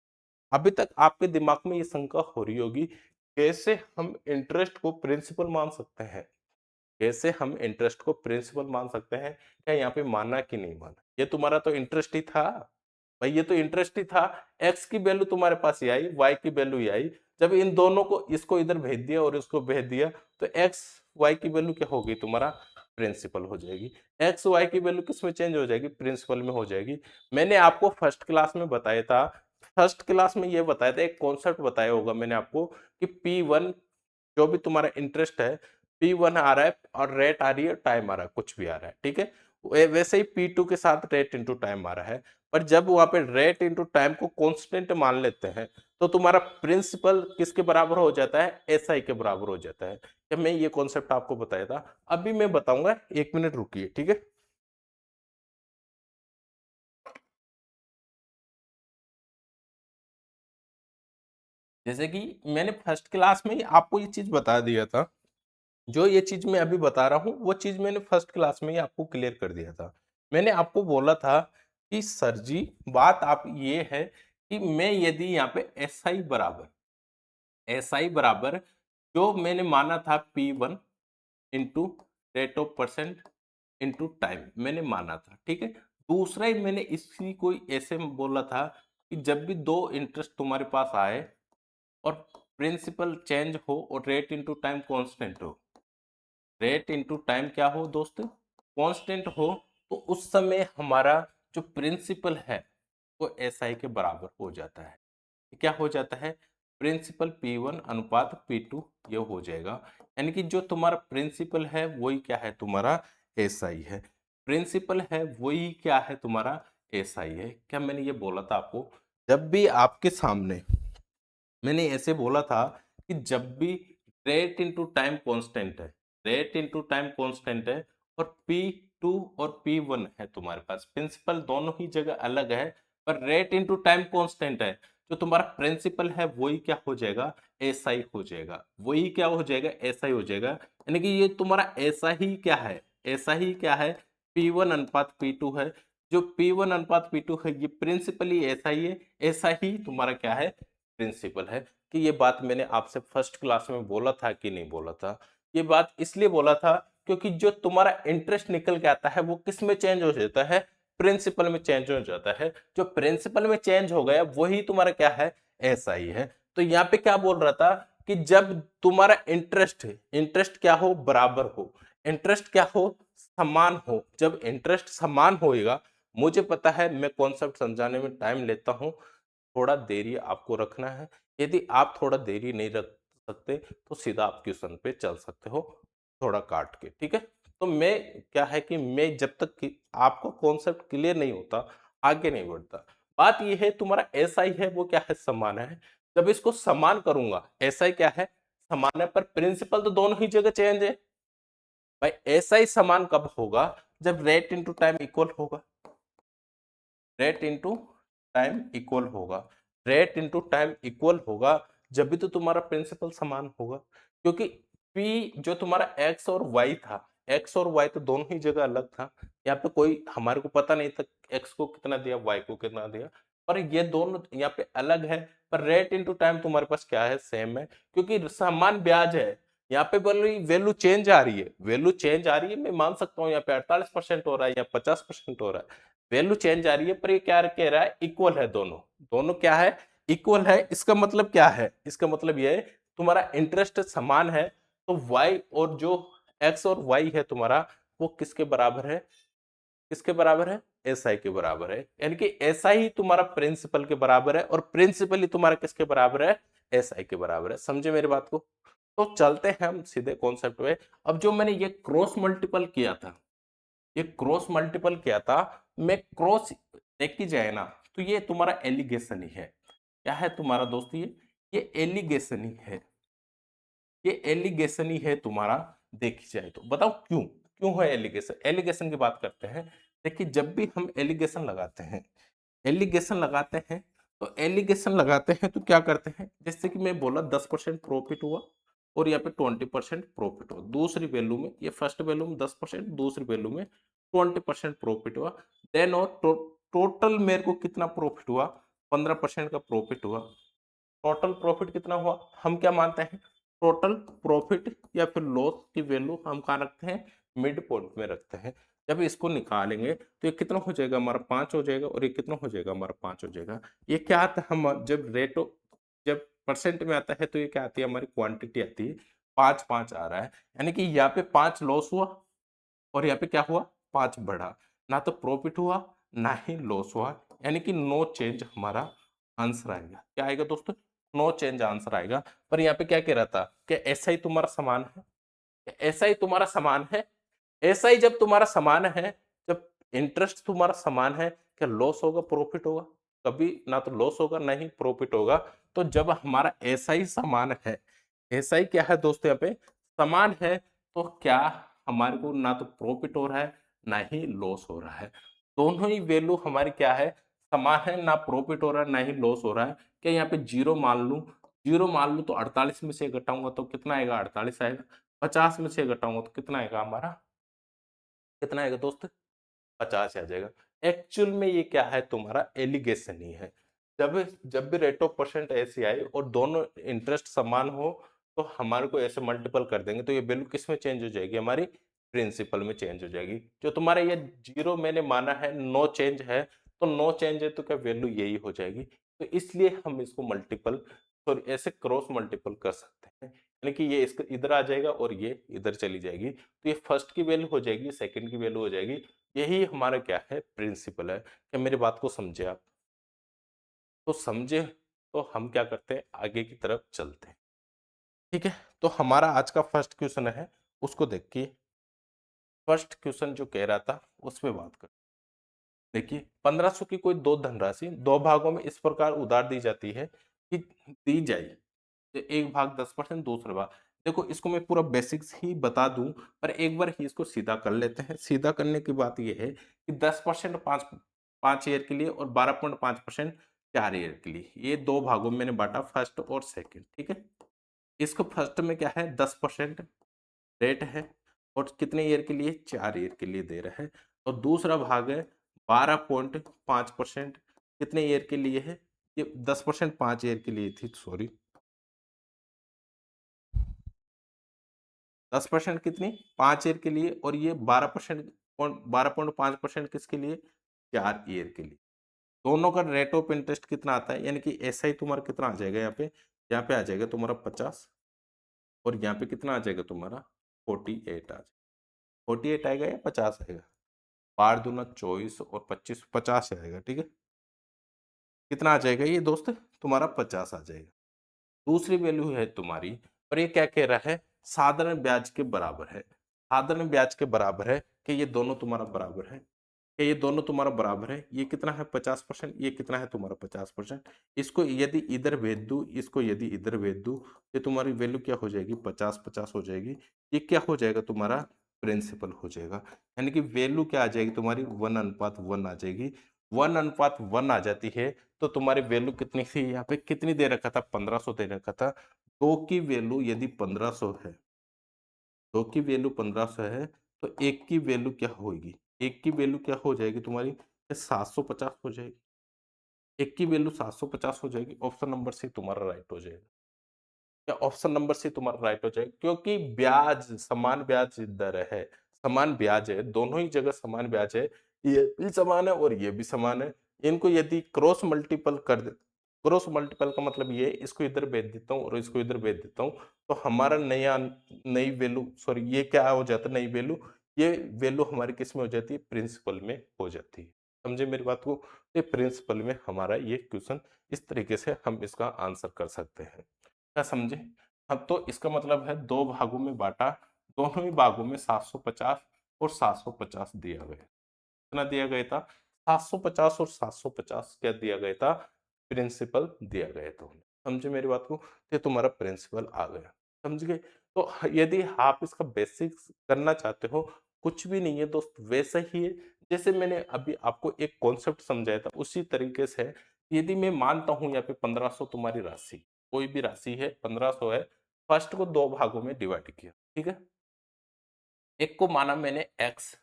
अभी तक आपके दिमाग में ये शंका हो रही होगी, कैसे हम इंटरेस्ट को प्रिंसिपल मान सकते हैं, कैसे हम इंटरेस्ट को प्रिंसिपल मान सकते हैं, क्या यहाँ पे मानना कि नहीं मानना। ये तुम्हारा तो इंटरेस्ट ही था भाई, ये तो इंटरेस्ट ही था। एक्स की वैल्यू तुम्हारे पास ये आई, वाई की वैल्यू ये आई, जब इन दोनों को इसको इधर भेज दिया और इसको भेज दिया, तो एक्स वाई की वैल्यू क्या होगी तुम्हारा, प्रिंसिपल हो जाएगी। एक्स वाई की वैल्यू किस में चेंज हो जाएगी, प्रिंसिपल में हो जाएगी। मैंने आपको फर्स्ट क्लास में बताया था, फर्स्ट क्लास में ये बताया था, एक कॉन्सेप्ट बताया होगा मैंने आपको, कि P1 जो भी तुम्हारा इंटरेस्ट है, P1 आ रहा है और रेट आ रही है, टाइम आ रहा है, कुछ भी आ रहा है, ठीक है। वैसे ही P2 के साथ रेट इंटू टाइम आ रहा है। पर जब वहां पे रेट इंटू टाइम को कांस्टेंट मान लेते हैं, तो तुम्हारा प्रिंसिपल किसके बराबर हो जाता है, एसआई के बराबर हो जाता है। जब मैं ये कॉन्सेप्ट आपको बताया था, अभी मैं बताऊंगा, 1 मिनट रुकिए, ठीक है। जैसे कि मैंने फर्स्ट क्लास में ही आपको ये चीज बता दिया था, जो ये चीज मैं अभी बता रहा हूँ, वो चीज मैंने फर्स्ट क्लास में ही आपको क्लियर कर दिया था। मैंने आपको बोला था कि सर जी, बात आप ये है कि मैं यदि यहाँ पे एस आई बराबर जो मैंने माना था P1 into rate of percent into time मैंने माना था, ठीक है। दूसरा ही मैंने इसी को ऐसे बोला था कि जब भी दो इंटरेस्ट तुम्हारे पास आए और प्रिंसिपल चेंज हो और रेट इंटू टाइम कांस्टेंट हो, रेट इंटू टाइम क्या हो दोस्त, कांस्टेंट हो, तो उस समय हमारा जो प्रिंसिपल है वो एसआई के बराबर हो जाता है। क्या हो जाता है? प्रिंसिपल P1 अनुपात P2 ये हो जाएगा। यानी कि जो तुम्हारा प्रिंसिपल है वही क्या है? तुम्हारा एसआई है। प्रिंसिपल है वही क्या है? तुम्हारा एसआई है। क्या मैंने ये बोला था आपको? जब भी आपके सामने मैंने ऐसे बोला था कि जब भी रेट इनटू टाइम कांस्टेंट है, रेट इनटू टाइम कांस्टेंट है और P2 और P1 है तुम्हारे पास, प्रिंसिपल दोनों ही जगह अलग है पर रेट इनटू टाइम कांस्टेंट है, जो तुम्हारा प्रिंसिपल है वही क्या हो जाएगा? एसआई हो जाएगा। वही क्या हो जाएगा? एसआई हो जाएगा। यानी कि ये तुम्हारा ऐसा ही क्या है? ऐसा ही क्या है? P1 अनुपात P2 है। जो P1 अनुपात P2 है ये प्रिंसिपली ऐसा ही है, ऐसा ही तुम्हारा क्या है? प्रिंसिपल है। कि ये बात मैंने आपसे फर्स्ट क्लास में बोला था कि नहीं बोला था? ये बात इसलिए बोला था क्योंकि जो तुम्हारा इंटरेस्ट निकल के आता है वो किस में चेंज हो जाता है? प्रिंसिपल में चेंज हो जाता है। जो प्रिंसिपल में चेंज हो गया वही तुम्हारा क्या है? ऐसा ही है। तो यहाँ पे क्या बोल रहा था कि जब तुम्हारा इंटरेस्ट इंटरेस्ट क्या हो? बराबर हो। इंटरेस्ट क्या हो? समान हो। जब इंटरेस्ट समान होएगा, मुझे पता है मैं कॉन्सेप्ट समझाने में टाइम लेता हूं, थोड़ा देरी आपको रखना है। यदि आप थोड़ा देरी नहीं रख सकते तो सीधा आप क्वेश्चन पे चल सकते हो, थोड़ा काट के, ठीक है? तो मैं क्या है कि मैं जब तक कि आपको कॉन्सेप्ट क्लियर नहीं होता आगे नहीं बढ़ता। बात ये है तुम्हारा एसआई है वो क्या है? समान है। जब इसको समान करूंगा, एसआई क्या है? समान है, पर प्रिंसिपल तो दोनों ही जगह चेंज है। भाई एसआई समान कब होगा? जब रेट इंटू टाइम इक्वल होगा। रेट इंटू टाइम इक्वल होगा। रेट इंटू टाइम इक्वल होगा जब भी तो तुम्हारा प्रिंसिपल समान होगा। क्योंकि P जो तुम्हारा x और y था, x और y तो दोनों ही जगह अलग था। यहाँ पे कोई हमारे को पता नहीं था x को कितना दिया, y को कितना दिया, पर ये दोनों यहाँ पे अलग है। पर रेट इंटू टाइम तुम्हारे पास क्या है? सेम है, क्योंकि समान ब्याज है। यहाँ पे वैल्यू चेंज आ रही है, वैल्यू चेंज आ रही है, मैं मान सकता हूँ यहाँ पे 48% हो रहा है या 50% हो रहा है, वैल्यू चेंज आ रही है, पर ये क्या कह रहा है? इक्वल है दोनों। दोनों क्या है? इक्वल है। इसका मतलब क्या है? इसका मतलब ये है तुम्हारा इंटरेस्ट समान है तो y और जो x और y है तुम्हारा वो किसके बराबर है? किसके बराबर है? एसआई के बराबर है। यानी कि एसआई ही तुम्हारा प्रिंसिपल के बराबर है और प्रिंसिपल ही तुम्हारा किसके बराबर है? एसआई के बराबर है। समझे मेरी बात को? तो चलते हैं हम सीधे कॉन्सेप्ट में। अब जो मैंने ये क्रॉस मल्टीपल किया था, ये क्रॉस मल्टीपल किया था, मैं क्रॉस देखी जाए ना तो ये तुम्हारा एलिगेशन ही है। क्या है तुम्हारा दोस्त? ये एलिगेशन ही है। ये एलिगेशन ही है तुम्हारा। देखी जाए तो बताओ क्यों? क्यों है एलिगेशन? एलिगेशन की बात करते हैं। देखिए जब भी हम एलिगेशन लगाते हैं, एलिगेशन लगाते हैं तो एलिगेशन लगाते हैं तो क्या करते हैं? जैसे कि मैं बोला 10% प्रॉफिट हुआ और यहाँ पे 20% प्रॉफिट हुआ। दूसरी वैल्यू में, ये फर्स्ट वैल्यू में 10%, दूसरी वैल्यू में 20% प्रॉफिट हुआ। देन और टोटल मेरे को कितना प्रॉफिट हुआ? 15% का प्रॉफिट हुआ। टोटल प्रॉफिट कितना हुआ? हम क्या मानते हैं? टोटल प्रॉफिट या फिर लॉस की वैल्यू हम कहाँ रखते हैं? मिड पॉइंट में रखते हैं। जब इसको निकालेंगे तो ये कितना हो जाएगा? हमारा 5 हो जाएगा और ये कितना हो जाएगा? हमारा 5 हो जाएगा। ये क्या आता है? हम जब रेटो जब परसेंट में आता है तो ये क्या आती है? हमारी क्वांटिटी आती है। 5 आ रहा है, यानी कि यहाँ पे 5 लॉस हुआ और यहाँ पे क्या हुआ? 5 बढ़ा। ना तो प्रॉफिट हुआ ना ही लॉस हुआ, यानी कि नो चेंज हमारा आंसर आएगा। क्या आएगा दोस्तों? नो चेंज आंसर आएगा। पर यहाँ पे क्या कह रहा था कि ऐसा ही तुम्हारा समान है। ऐसा ही तुम्हारा समान है। ऐसा ही जब तुम्हारा समान है, जब इंटरेस्ट तुम्हारा समान है, क्या लॉस होगा प्रॉफिट होगा? कभी ना तो लॉस होगा ना ही प्रॉफिट होगा। तो जब हमारा ऐसा ही समान है, ऐसा ही क्या है दोस्तों? यहाँ पे समान है, तो क्या हमारे को ना तो प्रॉफिट हो रहा है ना ही लॉस हो रहा है। दोनों ही वैल्यू हमारी क्या है? समान है। ना प्रॉफिट हो रहा है ना ही लॉस हो रहा है। क्या यहाँ पे जीरो मान लूं? जीरो मान लूं तो 48 में से घटाऊंगा तो कितना आएगा? 48 आएगा। 50 में से घटाऊंगा तो कितना आएगा हमारा? कितना आएगा दोस्त? 50 आ जाएगा। एक्चुअल में ये क्या है? तुम्हारा एलिगेशन ही है। जब जब भी रेट ऑफ परसेंट ऐसी आए और दोनों इंटरेस्ट समान हो तो हमारे को ऐसे मल्टीपल कर देंगे तो ये वैल्यू किस में चेंज हो जाएगी? हमारी प्रिंसिपल में चेंज हो जाएगी। जो तुम्हारा ये जीरो मैंने माना है नो चेंज है, तो नो चेंज है तो क्या वैल्यू यही हो जाएगी। तो इसलिए हम इसको मल्टीपल, सॉरी ऐसे क्रॉस मल्टीपल कर सकते हैं। यानी कि ये इसका इधर आ जाएगा और ये इधर चली जाएगी, तो ये फर्स्ट की वैल्यू हो जाएगी, सेकंड की वैल्यू हो जाएगी। यही हमारा क्या है, प्रिंसिपल है। क्या मेरी बात को समझे आप? तो समझे तो हम क्या करते हैं, आगे की तरफ चलते हैं। ठीक है, तो हमारा आज का फर्स्ट क्वेश्चन है, उसको देखिए। फर्स्ट क्वेश्चन जो कह रहा था उस पे बात कर। देखिए 1500 की कोई दो धनराशि दो भागों में इस प्रकार उधार दी जाती है कि दी जाए, तो एक भाग 10%, दूसरा भाग। देखो इसको मैं पूरा बेसिक्स ही बता दूं, पर एक बार ही इसको सीधा कर लेते हैं। सीधा करने की बात यह है कि 10% पाँच पाँच ईयर के लिए और 12.5% 4 ईयर के लिए, ये दो भागों में मैंने बांटा, फर्स्ट और सेकंड। ठीक है, इसको फर्स्ट में क्या है, 10% रेट है और कितने ईयर के लिए, 4 ईयर के लिए दे रहा है। और दूसरा भाग है 12.5%, कितने ईयर के लिए है, ये 10% 5 ईयर के लिए थी, सॉरी। 10% कितनी, 5 ईयर के लिए, और ये 12.5% किसके लिए, 4 ईयर के लिए। दोनों का रेट ऑफ इंटरेस्ट कितना आता है, यानी कि ऐसा ही तुम्हारा कितना आ जाएगा, यहाँ पे आ जाएगा तुम्हारा 50, और यहाँ पे कितना आ जाएगा तुम्हारा 48 आ जाएगा। 48 आएगा या 50 आएगा, 12 दूना 24 और 25, 50 आएगा। ठीक है, कितना आ जाएगा ये दोस्त, तुम्हारा 50 आ जाएगा। दूसरी वैल्यू है तुम्हारी, और ये क्या कह रहा है, साधारण ब्याज के बराबर है। साधारण ब्याज के बराबर है कि ये दोनों तुम्हारा बराबर है, कि ये दोनों तुम्हारा बराबर है। ये कितना है 50%, ये कितना है तुम्हारा 50%। इसको यदि इधर भेज दूं, इसको यदि इधर भेज दूं, ये तुम्हारी वैल्यू क्या हो जाएगी, 50-50 हो जाएगी। ये क्या हो जाएगा तुम्हारा, प्रिंसिपल हो जाएगा। यानी कि वैल्यू क्या आ जाएगी तुम्हारी, 1:1 आ जाएगी। 1:1 आ जाती है, तो तुम्हारी वैल्यू कितनी थी, यहाँ पे कितनी दे रखा था, 1500 दे रखा था। दो की वैल्यू यदि 1500 है, दो की वैल्यू 1500 है, तो एक की वैल्यू क्या होगी, एक की वैल्यू क्या हो जाएगी तुम्हारी, 750 हो जाएगी। एक की वैल्यू 750 हो जाएगी, ऑप्शन नंबर सी तुम्हारा राइट हो जाएगा। या ऑप्शन नंबर सी तुम्हारा राइट हो जाएगा, क्योंकि ब्याज समान ब्याज दर है, समान ब्याज है, दोनों ही जगह समान ब्याज है। ये भी समान है और ये भी समान है। इनको यदि क्रॉस मल्टीपल कर दे, क्रॉस मल्टीपल का मतलब ये, इसको इधर भेज देता हूँ और इसको इधर भेज देता हूँ, तो हमारा नया नई वैल्यू, सॉरी ये क्या हो जाता है, नई वैल्यू, ये वैल्यू हमारी किस में हो जाती है, प्रिंसिपल में हो जाती है। समझे मेरी बात को? ये प्रिंसिपल में हमारा ये क्वेश्चन, इस तरीके से हम इसका आंसर कर सकते हैं। क्या समझे? अब तो इसका मतलब है दो भागों में बांटा, दोनों ही भागों में 750 और 750 दिया गया। कितना दिया गया था, 750 और 750 क्या दिया गया था, प्रिंसिपल दिया गया था। समझे मेरी बात को? ये तुम्हारा प्रिंसिपल आ गया। समझ गए? तो यदि आप इसका बेसिक्स करना चाहते हो, कुछ भी नहीं है दोस्त, वैसा ही है जैसे मैंने अभी आपको एक कॉन्सेप्ट समझाया था, उसी तरीके से। यदि मैं मानता हूं यहाँ पे 1500 तुम्हारी राशि, कोई भी राशि है 1500 है, फर्स्ट को दो भागों में डिवाइड किया। ठीक है, एक को माना मैंने एक्स,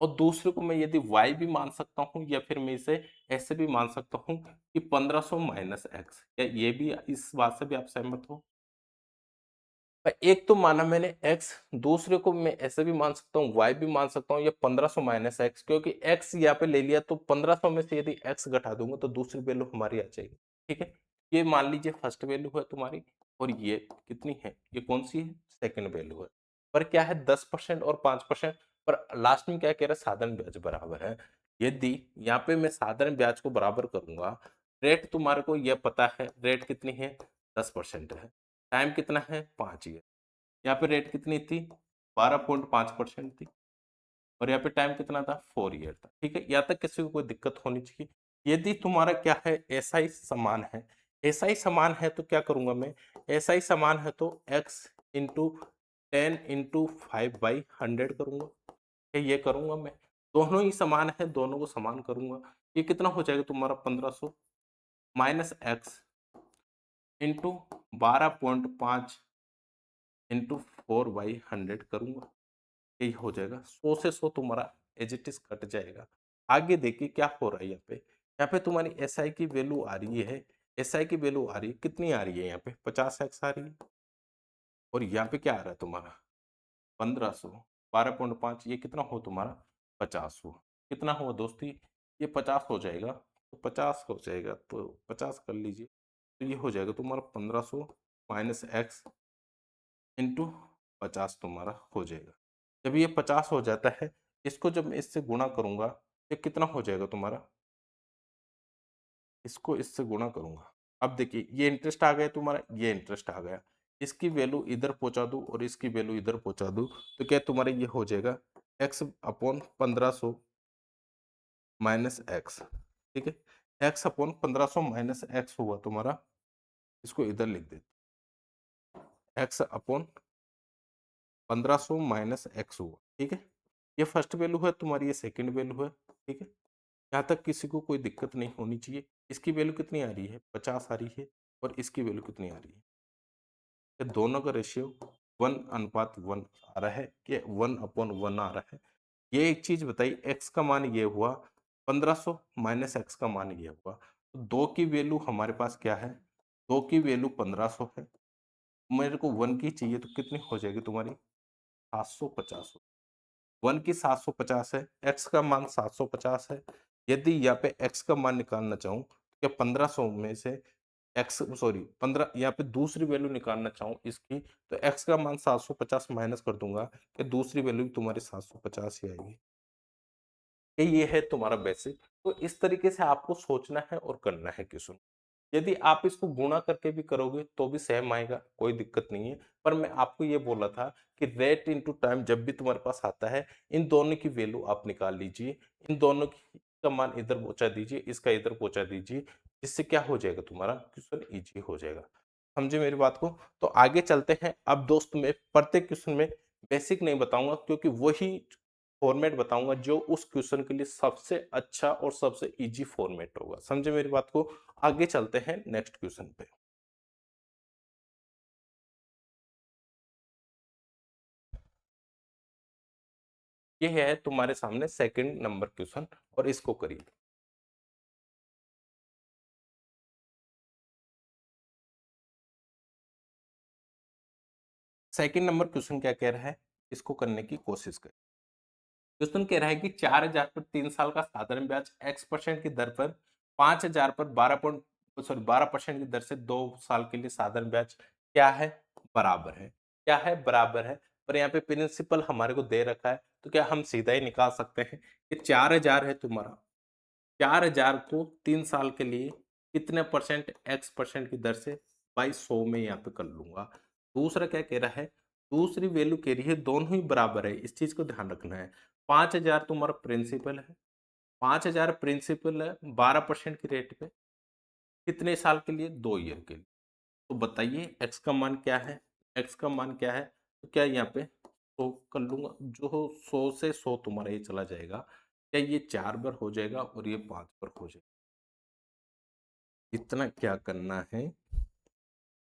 और दूसरे को मैं यदि y भी मान सकता हूँ, या फिर मैं इसे ऐसे भी मान सकता हूँ कि 1500 माइनस एक्स। क्या ये भी, इस बात से भी आप सहमत हो? एक तो माना मैंने x, दूसरे को मैं ऐसे भी मान सकता हूँ, y भी मान सकता हूँ, या 1500 माइनस एक्स, क्योंकि x यहाँ पे ले लिया, तो 1500 में से यदि x घटा दूंगा तो दूसरी वैल्यू हमारी आ जाएगी। ठीक है, ये मान लीजिए फर्स्ट वैल्यू है तुम्हारी, और ये कितनी है, ये कौन सी है, सेकंड वैल्यू है। पर क्या है, 10% और 5%, पर लास्ट में क्या कह रहा है, साधारण ब्याज बराबर है। यदि यहाँ पे मैं साधारण ब्याज को बराबर करूंगा, रेट तुम्हारे को यह पता है, रेट कितनी है, 10% है, टाइम कितना है, 5 ईयर। यहाँ पे रेट कितनी थी, 12.5% थी, और यहाँ पे टाइम कितना था, 4 ईयर था। ठीक है, यहाँ तक किसी को कोई दिक्कत होनी चाहिए? यदि तुम्हारा क्या है, ऐसा ही समान है, ऐसा ही समान है, तो क्या करूंगा मैं, ऐसा ही समान है तो x इंटू 10 इंटू 5/100 करूंगा। ये करूंगा मैं, दोनों ही समान है, दोनों को समान करूंगा। ये कितना हो जाएगा तुम्हारा, 1500 माइनस एक्स इंटू 12.5 इंटू 4/100 करूंगा। यही हो जाएगा, 100 से 100 तुम्हारा एज इट इज कट जाएगा। आगे देखिए क्या हो रहा है, यहाँ पे तुम्हारी एस आई की वैल्यू आ रही है, एस आई की वैल्यू आ रही है, कितनी आ रही है, यहाँ पे 50x आ रही है, और यहाँ पे क्या आ रहा है तुम्हारा 1500, 12.5, ये कितना हो तुम्हारा 50 हो। कितना हुआ दोस्ती, ये 50 हो जाएगा, तो 50 हो जाएगा, तो 50 कर लीजिए, तो ये हो जाएगा तुम्हारा 1500 माइनस एक्स इंटू 50 तुम्हारा हो जाएगा। जब ये 50 हो जाता है, इसको जब मैं इससे गुणा करूंगा, ये कितना हो जाएगा तुम्हारा, इसको इससे गुणा करूंगा। अब देखिए ये इंटरेस्ट आ गया तुम्हारा, ये इंटरेस्ट आ गया, इसकी वैल्यू इधर पहुंचा दूं और इसकी वैल्यू इधर पहुंचा दूं, तो क्या तुम्हारा ये हो जाएगा एक्स अपॉन 1500 माइनस एक्स। ठीक है, एक्स अपॉन 1500 माइनस एक्स हुआ तुम्हारा, इसको इधर लिख देते, एक्स अपॉन 1500 माइनस एक्स हुआ। ठीक है, ये फर्स्ट वैल्यू है तुम्हारी, ये सेकंड वैल्यू है। ठीक है, यहाँ तक किसी को कोई दिक्कत नहीं होनी चाहिए। इसकी वैल्यू कितनी आ रही है, 50 आ रही है, और इसकी वैल्यू कितनी आ रही है, ये दोनों का रेशियो 1:1 आ रहा है कि 1/1 आ रहा है। ये एक चीज बताइए, एक्स का मान ये हुआ 1500 माइनस एक्स का मान ये हुआ, तो दो की वैल्यू हमारे पास क्या है, दो की वैल्यू 1500 है, मेरे को वन की चाहिए, तो कितनी हो जाएगी तुम्हारी 750। वन की 750 है, एक्स का मान 750 है। यदि यहाँ पे एक्स का मान निकालना चाहूँ तो क्या 1500 में से एक्स, सॉरी 15, यहाँ पे दूसरी वैल्यू निकालना चाहूँ इसकी, तो एक्स का मान 750 माइनस कर दूंगा, कि दूसरी वैल्यू तुम्हारी 750 ही आएगी। ये है तुम्हारा बेसिक। तो इस तरीके से आपको सोचना है और करना है क्वेश्चन। यदि आप इसको गुणा करके भी करोगे तो भी सेम आएगा, कोई दिक्कत नहीं है। पर मैं आपको ये बोला था कि रेट इनटू टाइम जब भी तुम्हारे पास आता है, इन दोनों की वैल्यू आप निकाल लीजिए, इन दोनों का मान इधर पहुंचा दीजिए, इसका इधर पहुंचा दीजिए, जिससे क्या हो जाएगा, तुम्हारा क्वेश्चन इजी हो जाएगा। समझे मेरी बात को? तो आगे चलते हैं। अब दोस्त मैं प्रत्येक क्वेश्चन में बेसिक नहीं बताऊंगा, क्योंकि वही फॉर्मेट बताऊंगा जो उस क्वेश्चन के लिए सबसे अच्छा और सबसे इजी फॉर्मेट होगा। समझे मेरी बात को? आगे चलते हैं नेक्स्ट क्वेश्चन पे। ये है तुम्हारे सामने सेकंड नंबर क्वेश्चन, और इसको करिए। सेकंड नंबर क्वेश्चन क्या कह रहा है, इसको करने की कोशिश करें। क्वेश्चन कह रहा है कि 4000 पर 3 साल का साधारण ब्याज x% की दर पर 5000 पर 12% की दर से 2 साल के लिए साधारण ब्याज क्या है, बराबर है। क्या है, बराबर है। पर यहाँ पे प्रिंसिपल हमारे को दे रखा है, तो क्या हम सीधा ही निकाल सकते हैं कि 4000 है तुम्हारा, 4000 को 3 साल के लिए कितने परसेंट x% की दर से बाई 100 में यहाँ पे कर लूंगा। दूसरा क्या कह रहा है, दूसरी वैल्यू कह रही है दोनों ही बराबर है, इस चीज को ध्यान रखना है। 5000 तुम्हारा प्रिंसिपल है, 5000 प्रिंसिपल है 12% की रेट पे, कितने साल के लिए, 2 ईयर के लिए। तो बताइए एक्स का मान क्या है, एक्स का मान क्या है, तो क्या यहाँ पे 100 कर लूंगा, जो 100 से 100 तुम्हारा ये चला जाएगा, क्या ये 4 बार हो जाएगा और ये 5 बार हो जाएगा। इतना क्या करना है,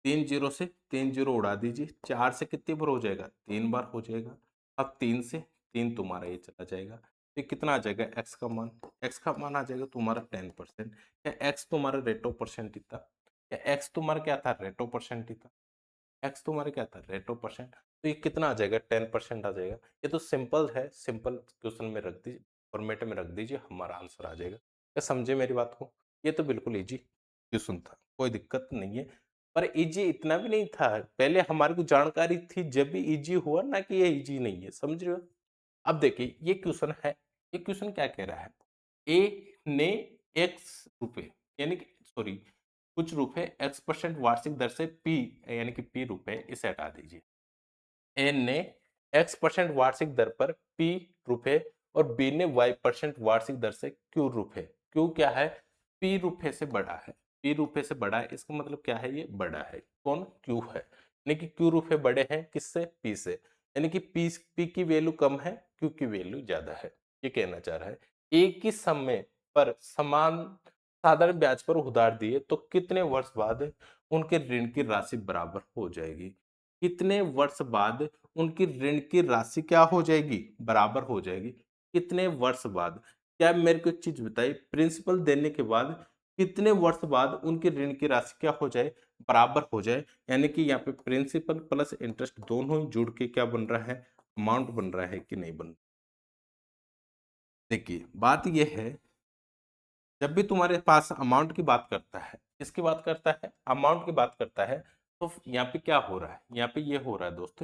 3 जीरो से 3 जीरो उड़ा दीजिए, 4 से कितनी बार हो जाएगा, 3 बार हो जाएगा। अब 3 से 3 तुम्हारा ये चला जाएगा, तो कितना आ जाएगा एक्स का मान, एक्स का मान आ जाएगा तुम्हारा 10%। क्या एक्स तुम्हारा रेट ऑफ परसेंट ही था, क्या एक्स तुम्हारा क्या था, रेट ऑफ परसेंट ही था, एक्स तुम्हारा क्या था, रेट ऑफ परसेंट। तो ये कितना आ जाएगा, 10% आ जाएगा। ये तो सिंपल है, सिंपल क्वेश्चन में रख दीजिए, फॉर्मेट में रख दीजिए, हमारा आंसर आ जाएगा। क्या समझे मेरी बात को? ये तो बिल्कुल इजी क्वेश्चन था, कोई दिक्कत नहीं है। पर इजी इतना भी नहीं था, पहले हमारे को जानकारी थी जब भी इजी हुआ, ना कि ये इजी नहीं है, समझ रहे हो? अब देखिए ये क्वेश्चन है, ये क्वेश्चन क्या कह रहा है, ए ने एक्स रुपए, यानी कि सॉरी कुछ रुपए x% वार्षिक दर से पी, यानी कि पी रुपए, इसे हटा दीजिए। ए ने x% वार्षिक दर पर पी रुपए और बी ने y% वार्षिक दर से क्यू रुपए। क्यू क्या है, पी रुपए से बड़ा है, पी रुपए से बड़ा है, इसका मतलब क्या है, ये बड़ा है, कौन, क्यू है। यानी कि क्यू रुपए बड़े हैं किससे, पी से, यानी कि पी की वैल्यू कम है, क्यू की वैल्यू ज्यादा है, ये कहना चाह रहा है। एक ही समय पर समान साधारण ब्याज पर उधार दिए तो कितने वर्ष बाद उनके ऋण की राशि बराबर हो जाएगी, कितने वर्ष बाद उनकी ऋण की राशि क्या हो जाएगी, बराबर हो जाएगी, कितने वर्ष बाद। क्या मेरे को एक चीज बताइए, प्रिंसिपल देने के बाद कितने वर्ष बाद उनकी ऋण की राशि क्या हो जाए, बराबर हो जाए। यानी कि यहाँ पे प्रिंसिपल प्लस इंटरेस्ट दोनों ही जुड़ के क्या बन रहा है, अमाउंट बन रहा है कि नहीं बन। देखिए बात यह है, जब भी तुम्हारे पास अमाउंट की बात करता है, किसकी बात करता है, अमाउंट की बात करता है, तो यहाँ पे क्या हो रहा है, यहाँ पे ये हो रहा है दोस्त,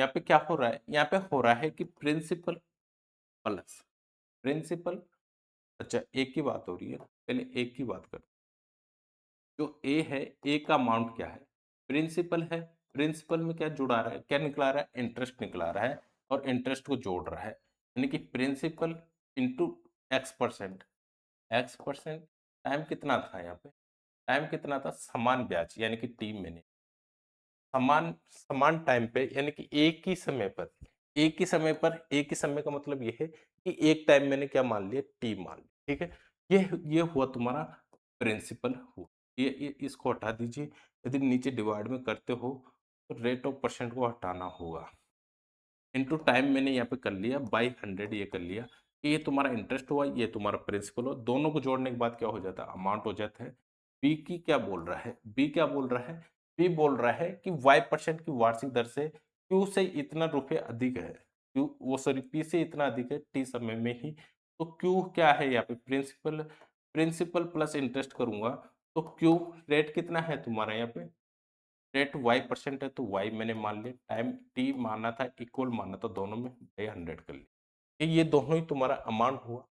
यहाँ पे क्या हो रहा है, यहाँ पे हो रहा है कि प्रिंसिपल प्लस प्रिंसिपल। अच्छा, एक की बात हो रही है, पहले एक की बात करते हैं। जो ए है, ए का अमाउंट क्या है, प्रिंसिपल है। प्रिंसिपल में क्या जुड़ा रहा है, क्या निकला रहा है, इंटरेस्ट निकला रहा है, और इंटरेस्ट को जोड़ रहा है, यानी कि principal into x percent. X percent time कितना था यहाँ पे, टाइम कितना था, समान ब्याज यानी कि टी मैंने समान समान टाइम पे, यानी कि एक ही समय पर, एक ही समय पर, एक ही समय का मतलब ये है कि एक टाइम मैंने क्या मान लिया, टी मान लिया, ठीक है। ये हुआ तुम्हारा प्रिंसिपल हुआ। ये इसको हटा दीजिए। यदि नीचे डिवाइड में करते हो तो रेट ऑफ परसेंट को हटाना होगा, इनटू टाइम मैंने यहाँ पे कर लिया बाई 100, ये कर लिया कि ये तुम्हारा इंटरेस्ट हुआ, ये तुम्हारा प्रिंसिपल हुआ। दोनों को जोड़ने के बाद क्या हो जाता है, अमाउंट हो जाता है। बी की क्या बोल रहा है, बी क्या बोल रहा है, बी बोल रहा है कि वाई परसेंट की वार्षिक दर से क्यू से इतना रुपये अधिक है, क्यू वो सॉरी पी से इतना अधिक है टी समय में ही। तो क्यू क्या है यहाँ पे, प्रिंसिपल, प्रिंसिपल प्लस इंटरेस्ट करूंगा तो क्यू रेट कितना है तुम्हारा यहाँ पे, रेट वाई परसेंट है तो वाई मैंने मान लिया, टाइम टी माना था, इक्वल माना था, दोनों में बाई 100 कर लिया। ये दोनों ही तुम्हारा अमाउंट हुआ,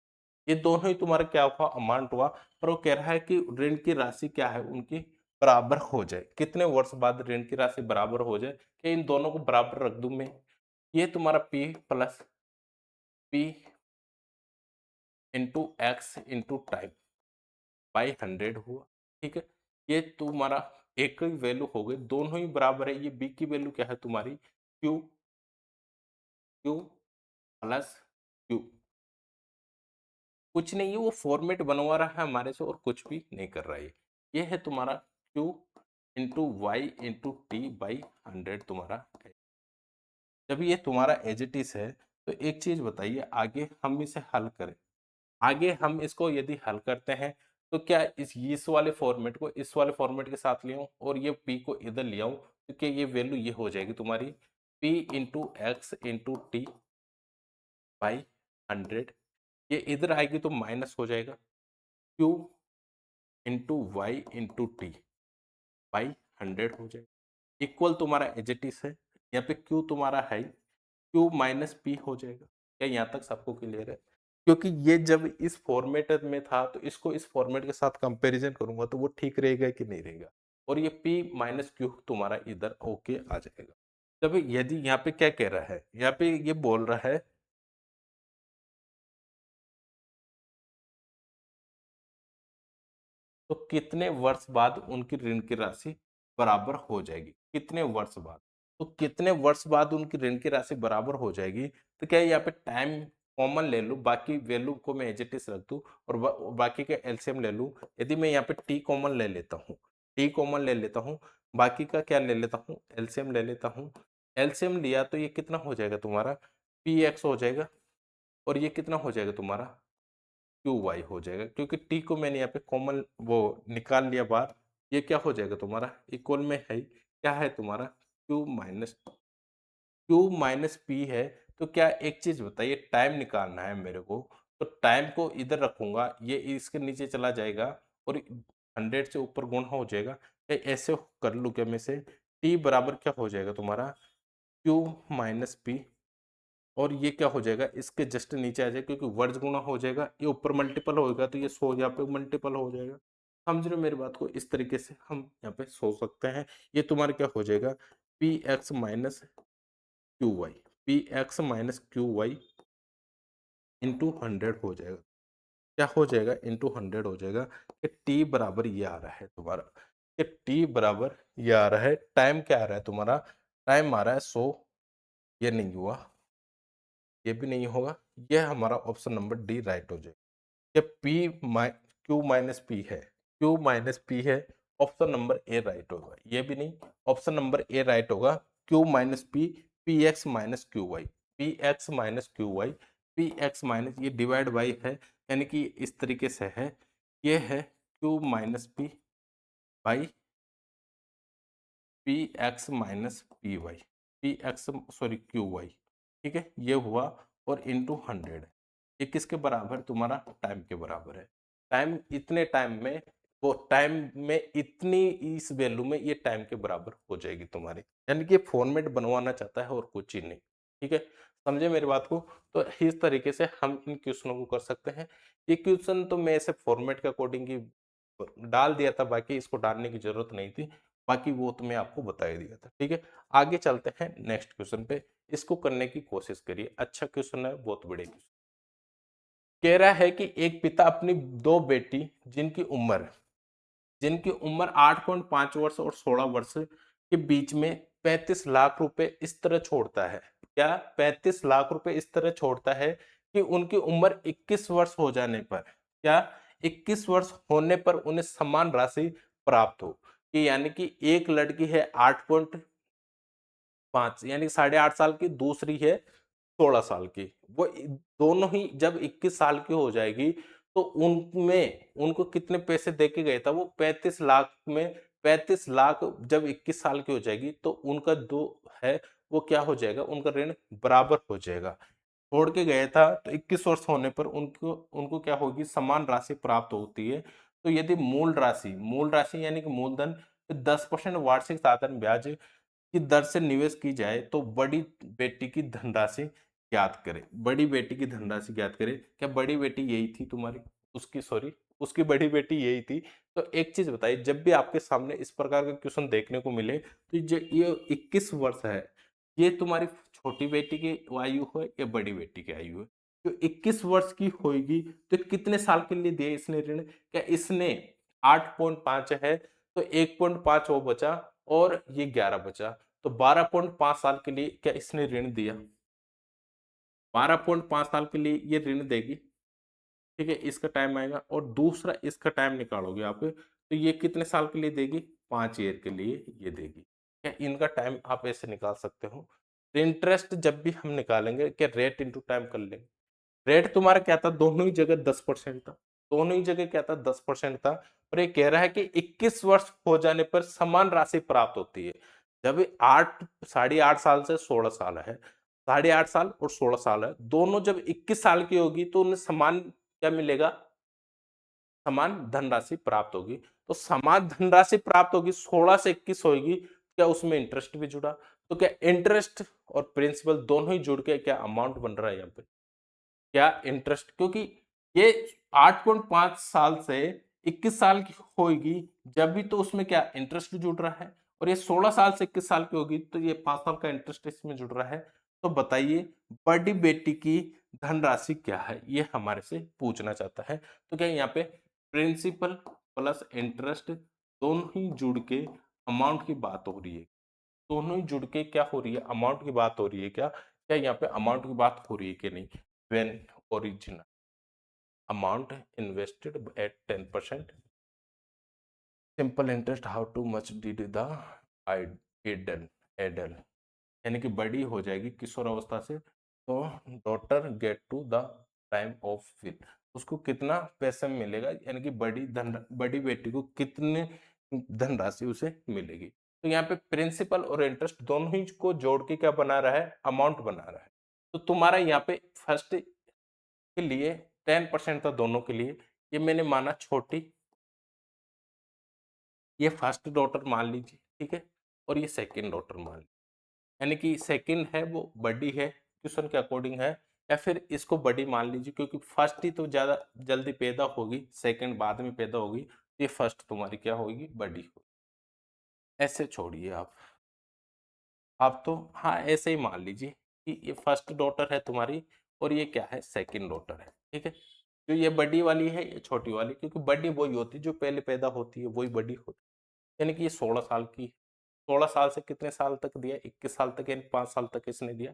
ये दोनों ही तुम्हारा क्या हुआ, अमाउंट हुआ। पर वो कह रहा है कि ऋण की राशि क्या है उनकी बराबर हो जाए, कितने वर्ष बाद ऋण की राशि बराबर हो जाए, कि इन दोनों को बराबर रख दूं मैं। ये तुम्हारा P plus P into x into time by 100 हुआ, ठीक है। ये तुम्हारा एक ही वैल्यू हो गई, दोनों ही बराबर है। ये बी की वैल्यू क्या है तुम्हारी, क्यू, क्यू प्लस क्यू, कुछ नहीं है, वो फॉर्मेट बनवा रहा है हमारे से और कुछ भी नहीं कर रहा है। ये है तुम्हारा q into y into t by 100 तुम्हारा है। जब ये तुम्हारा एज इट इज है तो एक चीज बताइए, आगे हम इसे हल करें, आगे हम इसको यदि हल करते हैं तो क्या इस वाले फॉर्मेट को इस वाले फॉर्मेट के साथ ले आऊं और ये p को इधर ले आऊं, क्योंकि ये वैल्यू ये हो जाएगी तुम्हारी p into x into t by 100। ये इधर आएगी तो माइनस हो जाएगा, q into y into t by 100 हो जाएगा, इक्वल तुम्हारा एज इट इज है। यहाँ पे q तुम्हारा है, q माइनस पी हो जाएगा। क्या यहाँ तक सबको क्लियर है, क्योंकि ये जब इस फॉर्मेट में था तो इसको इस फॉर्मेट के साथ कंपैरिजन करूंगा तो वो ठीक रहेगा कि नहीं रहेगा, और ये p माइनस क्यू तुम्हारा इधर ओके आ जाएगा। जब यदि यहाँ पे क्या कह रहा है, यहाँ पे ये बोल रहा है तो कितने वर्ष बाद उनकी ऋण की राशि बराबर हो जाएगी, कितने वर्ष बाद, तो कितने वर्ष बाद उनकी ऋण की राशि बराबर हो जाएगी। तो क्या है, यहाँ पे टाइम कॉमन ले लूं, बाकी वैल्यू को मैं एज इट इज रख दूं और बाकी का एलसीएम ले लूं। यदि मैं यहाँ पे टी कॉमन ले लेता हूँ, टी कॉमन ले लेता हूँ, बाकी का क्या ले लेता हूँ, एलसीएम ले लेता हूँ। एलसीएम लिया तो ये कितना हो जाएगा तुम्हारा, पी एक्स हो जाएगा, और ये कितना हो जाएगा तुम्हारा, क्यू वाई हो जाएगा, क्योंकि टी को मैंने यहाँ पे कॉमन वो निकाल लिया बाहर। ये क्या हो जाएगा तुम्हारा, इक्वल में है क्या है तुम्हारा, क्यू माइनस पी है। तो क्या एक चीज बताइए, टाइम निकालना है मेरे को, तो टाइम को इधर रखूंगा, ये इसके नीचे चला जाएगा और 100 से ऊपर गुणा हो जाएगा। ऐसे कर लूँ क्या मैं से, टी बराबर क्या हो जाएगा तुम्हारा, क्यू माइनस पी, और ये क्या हो जाएगा, इसके जस्ट नीचे आ जाएगा, क्योंकि वर्ज गुणा हो जाएगा, ये ऊपर मल्टीपल होगा तो ये 100 यहाँ पे मल्टीपल हो जाएगा। समझ रहे हो मेरी बात को, इस तरीके से हम यहाँ पे सोच सकते हैं। ये तुम्हारा क्या हो जाएगा, p x minus q y, p x minus q y into 100 हो जाएगा। क्या हो जाएगा, इंटू 100 हो जाएगा, कि टी बराबर ये आ रहा है तुम्हारा, कि टी बराबर ये आ रहा है। टाइम क्या आ रहा है तुम्हारा, टाइम आ रहा है 100, ये नहीं हुआ, ये भी नहीं होगा, ये हमारा ऑप्शन नंबर डी राइट हो जाएगा। ये p minus q minus p है, क्यू माइनस पी है, ऑप्शन नंबर ए राइट होगा। ये भी नहीं, ऑप्शन नंबर ए राइट होगा, q minus p, p x minus q y, p x minus q y, p x minus ये divide by है, यानी कि इस तरीके से है, ये है q minus p by p x minus p y, p x sorry q y, ठीक है, ये हुआ, और इंटू 100, ये किसके बराबर, तुम्हारा टाइम के बराबर है। टाइम इतने टाइम में वो टाइम में इतनी, इस वैल्यू में ये टाइम के बराबर हो जाएगी तुम्हारी। यानी कि फॉर्मेट बनवाना चाहता है और कुछ ही नहीं। ठीक है, समझे मेरी बात को? तो इस तरीके से हम इन क्वेश्चनों को कर सकते हैं। ये क्वेश्चन तो मैं ऐसे फॉर्मेट के अकॉर्डिंग ही डाल दिया था, बाकी इसको डालने की जरूरत नहीं थी। बाकी वो तो मैं आपको बता ही दिया था। ठीक है, आगे चलते हैं नेक्स्ट क्वेश्चन पे। इसको करने की कोशिश करिए, अच्छा क्वेश्चन है, बहुत बड़े क्वेश्चन। कह रहा है कि एक पिता अपनी दो बेटी जिनकी उम्र 8.5 वर्ष और 16 वर्ष के बीच में 35 लाख रुपए इस तरह छोड़ता है। क्या? 35 लाख रुपए इस तरह छोड़ता है कि उनकी उम्र 21 वर्ष हो जाने पर, क्या, 21 वर्ष होने पर उन्हें समान राशि प्राप्त हो। कि यानी कि एक लड़की है 8.5 यानी 8.5 साल की, दूसरी है 16 साल की। वो दोनों ही जब 21 साल की हो जाएगी तो उनमें उनको कितने पैसे दे के गया था वो? 35 लाख में 35 लाख जब 21 साल की हो जाएगी तो उनका दो है वो क्या हो जाएगा? उनका ऋण बराबर हो जाएगा। छोड़ के गया था तो 21 वर्ष होने पर उनको उनको क्या होगी? समान राशि प्राप्त होती है। तो यदि मूल राशि यानी कि मूलधन 10% वार्षिक साधारण ब्याज की दर से निवेश की जाए तो बड़ी बेटी की धनराशि ज्ञात करें। बड़ी बेटी की धनराशि ज्ञात करें। क्या बड़ी बेटी यही थी तुम्हारी? उसकी, सॉरी, उसकी बड़ी बेटी यही थी। तो एक चीज बताइए, जब भी आपके सामने इस प्रकार का क्वेश्चन देखने को मिले तो जो ये 21 वर्ष है, ये तुम्हारी छोटी बेटी की आयु है या बड़ी बेटी की आयु है? जो 21 वर्ष की होगी तो कितने साल के लिए दिया इसने ऋण? क्या इसने 8.5 है तो 1.5 वो बचा और ये 11 बचा, तो 12.5 साल के लिए क्या इसने ऋण दिया? 12.5 साल के लिए ये ऋण देगी। ठीक है, इसका टाइम आएगा और दूसरा इसका टाइम निकालोगे आप तो ये कितने साल के लिए देगी? 5 ईयर के लिए ये देगी। क्या इनका टाइम आप ऐसे निकाल सकते हो? इंटरेस्ट जब भी हम निकालेंगे क्या रेट इंटू टाइम कर लेंगे। रेट तुम्हारा क्या था? दोनों ही जगह 10% था। दोनों ही जगह क्या था? 10% था। और ये कह रहा है कि 21 वर्ष हो जाने पर समान राशि प्राप्त होती है। जब 8.5 साल से 16 साल है, 8.5 साल और 16 साल है, दोनों जब 21 साल की होगी तो उन्हें समान क्या मिलेगा? समान धनराशि प्राप्त होगी। तो समान धनराशि प्राप्त होगी, 16 से 21 होगी। क्या उसमें इंटरेस्ट भी जुड़ा? तो क्या इंटरेस्ट और प्रिंसिपल दोनों ही जुड़ के क्या अमाउंट बन रहा है यहाँ पे? क्या इंटरेस्ट, क्योंकि ये 8.5 साल से 21 साल की होगी जब भी, तो उसमें क्या इंटरेस्ट भी जुड़ रहा है। और ये 16 साल से 21 साल की होगी तो ये 5 साल का इंटरेस्ट इसमें जुड़ रहा है। तो बताइए बड़ी बेटी की धनराशि क्या है, ये हमारे से पूछना चाहता है। तो क्या यहाँ पे प्रिंसिपल प्लस इंटरेस्ट दोनों ही जुड़ के अमाउंट की बात हो रही है? दोनों ही जुड़ के क्या हो रही है? अमाउंट की बात हो रही है क्या? क्या यहाँ पे अमाउंट की बात हो रही है कि नहीं? when original amount invested at 10%, simple interest how to much did the idle idle यानी कि बड़ी हो जाएगी किशोर अवस्था से तो daughter get to the time of will, उसको कितना पैसा मिलेगा, यानी कि बड़ी बेटी को कितने धनराशि उसे मिलेगी। तो यहाँ पे प्रिंसिपल और इंटरेस्ट दोनों ही को जोड़ के क्या बना रहा है? अमाउंट बना रहा है। तो तुम्हारा यहाँ पे फर्स्ट के लिए 10% था दोनों के लिए, ये मैंने माना छोटी, ये फर्स्ट डॉटर मान लीजिए। ठीक है, और ये सेकंड डॉटर मान लीजिए। यानी कि सेकंड है वो बड़ी है क्वेश्चन के अकॉर्डिंग है, या फिर इसको बड़ी मान लीजिए क्योंकि फर्स्ट ही तो ज्यादा जल्दी पैदा होगी, सेकंड बाद में पैदा होगी, तो ये फर्स्ट तुम्हारी क्या होगी? बड़ी होगी। ऐसे छोड़िए आप तो हाँ ऐसे ही मान लीजिए कि ये फर्स्ट डॉटर है तुम्हारी और ये क्या है? सेकंड डॉटर है। ठीक है, जो ये बड़ी वाली है ये छोटी वाली, क्योंकि बड़ी वही होती है जो पहले पैदा होती है, वही बड़ी होती है। यानी कि ये 16 साल की, 16 साल से कितने साल तक दिया? 21 साल तक, यानी 5 साल तक इसने दिया।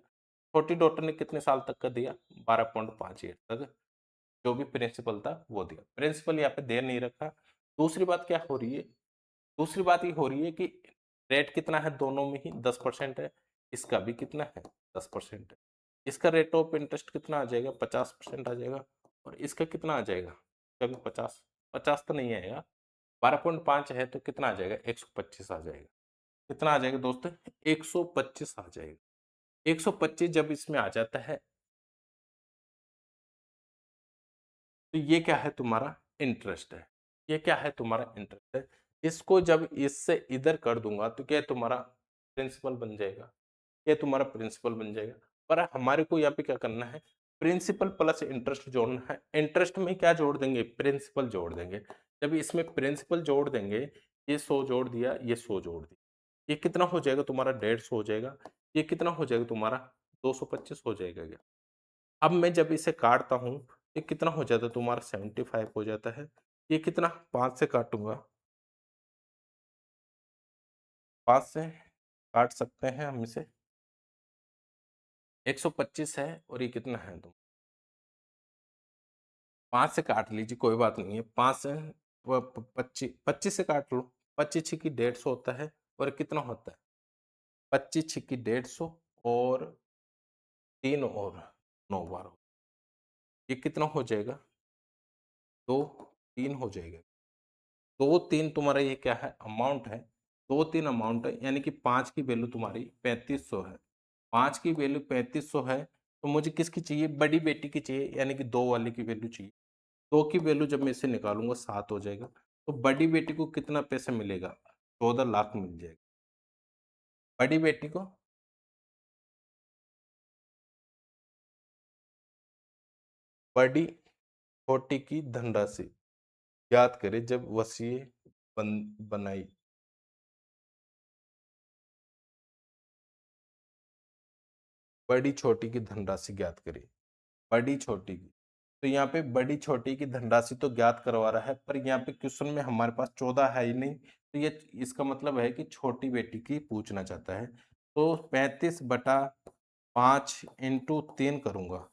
छोटी डॉटर ने कितने साल तक का दिया? 12.5 ईयर तक जो भी प्रिंसिपल था वो दिया। प्रिंसिपल यहाँ पे दे नहीं रखा। दूसरी बात क्या हो रही है? दूसरी बात ये हो रही है कि रेट कितना है? दोनों में ही 10% है। इसका भी कितना है? 10% है। इसका रेट ऑफ इंटरेस्ट कितना आ जाएगा? 50% आ जाएगा। और इसका कितना आ जाएगा? कभी 50, 50 तो नहीं आएगा। 12.5 है तो कितना आ जाएगा? 125 आ जाएगा। कितना आ जाएगा दोस्तों? 125 आ जाएगा। 125 जब इसमें आ जाता है तो ये क्या है? तुम्हारा इंटरेस्ट है। ये क्या है, तुम्हारा इंटरेस्ट है। इसको जब इससे इधर कर दूंगा तो क्या तुम्हारा प्रिंसिपल बन जाएगा, ये तुम्हारा प्रिंसिपल बन जाएगा। पर हमारे को यहाँ पे क्या करना है, प्रिंसिपल प्लस इंटरेस्ट जोड़ना है। इंटरेस्ट में क्या जोड़ देंगे, प्रिंसिपल जोड़ देंगे। जब इसमें प्रिंसिपल जोड़ देंगे, ये 100 जोड़ दिया, ये 100 जोड़ दिया, ये कितना हो जाएगा तुम्हारा, 150 हो जाएगा। ये कितना हो जाएगा तुम्हारा, 225 हो जाएगा क्या। अब मैं जब इसे काटता हूँ, ये कितना हो जाता है तुम्हारा, 75 हो जाता है। ये कितना, 5 से काटूंगा, 5 से काट सकते हैं हम इसे, 125 है और ये कितना है, तुम 5 से काट लीजिए, कोई बात नहीं है। 5 से 25 से काट लो, 25 छिकी 150 होता है, और कितना होता है, 25 छिकी 150, और 3 और 9 बार ये कितना हो जाएगा, 2 3 हो जाएगा। 2 3 तुम्हारा ये क्या है, अमाउंट है। 2 3 अमाउंट है, यानी कि 5 की वैल्यू तुम्हारी 3500 है। 5 की वैल्यू 3500 है, तो मुझे किसकी चाहिए, बड़ी बेटी की चाहिए, यानी कि 2 वाले की वैल्यू चाहिए। 2 की वैल्यू जब मैं इसे निकालूंगा 7 हो जाएगा। तो बड़ी बेटी को कितना पैसे मिलेगा, 14 लाख मिल जाएगा बड़ी बेटी को। बड़ी छोटी की धनराशि याद करें जब वसीय बनाई। बड़ी छोटी की धनराशि ज्ञात करें, बड़ी छोटी की। तो यहाँ पे बड़ी छोटी की धनराशि तो ज्ञात करवा रहा है, पर यहाँ पे क्वेश्चन में हमारे पास 14 है ही नहीं, तो ये इसका मतलब है कि छोटी बेटी की पूछना चाहता है। तो 35/5 इंटू 3 करूंगा,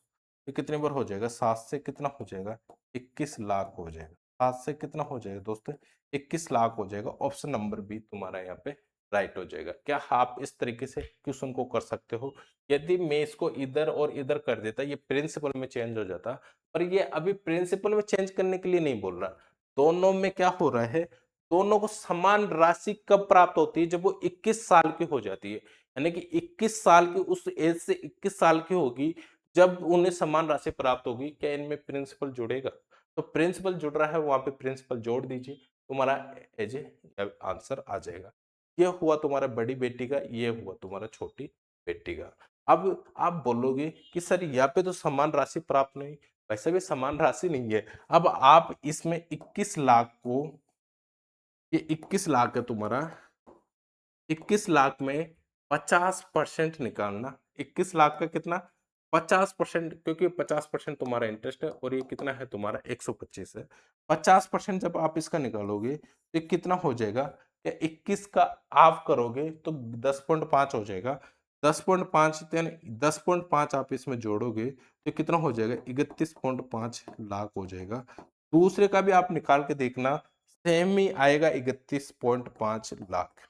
ये कितने बार हो जाएगा, 7 से कितना हो जाएगा, 21 लाख हो जाएगा। 7 से कितना हो जाएगा दोस्तों, 21 लाख हो जाएगा। ऑप्शन नंबर बी तुम्हारा यहाँ पे राइट हो जाएगा। क्या आप इस तरीके से क्वेश्चन को कर सकते हो। यदि मैं इसको इधर और इधर कर देता, ये प्रिंसिपल में चेंज हो जाता, पर ये अभी प्रिंसिपल में चेंज करने के लिए नहीं बोल रहा। दोनों में क्या हो रहा है, दोनों को समान राशि कब प्राप्त होती है, जब वो 21 साल की हो जाती है। यानी कि 21 साल की उस एज से 21 साल की होगी जब उन्हें समान राशि प्राप्त होगी। क्या इनमें प्रिंसिपल जुड़ेगा, तो प्रिंसिपल जुड़ रहा है, वहां पे प्रिंसिपल जोड़ दीजिए, तुम्हारा एज ए आंसर आ जाएगा। ये हुआ तुम्हारा बड़ी बेटी का, ये हुआ तुम्हारा छोटी बेटी का। अब आप बोलोगे कि सर यहाँ पे तो समान राशि प्राप्त नहीं, वैसे भी समान राशि नहीं है। अब आप इसमें 21 लाख को, ये 21 लाख है तुम्हारा, 21 लाख में 50% निकालना। 21 लाख का कितना, 50%, क्योंकि 50% तुम्हारा इंटरेस्ट है और ये कितना है तुम्हारा 125 है। 50% जब आप इसका निकालोगे तो ये कितना हो जाएगा, या 21 का हाफ करोगे तो 10.5 हो जाएगा। 10.5 यानी 10.5 आप इसमें जोड़ोगे तो कितना हो जाएगा, 31.5 लाख हो जाएगा। दूसरे का भी आप निकाल के देखना, सेम ही आएगा, 31.5 लाख।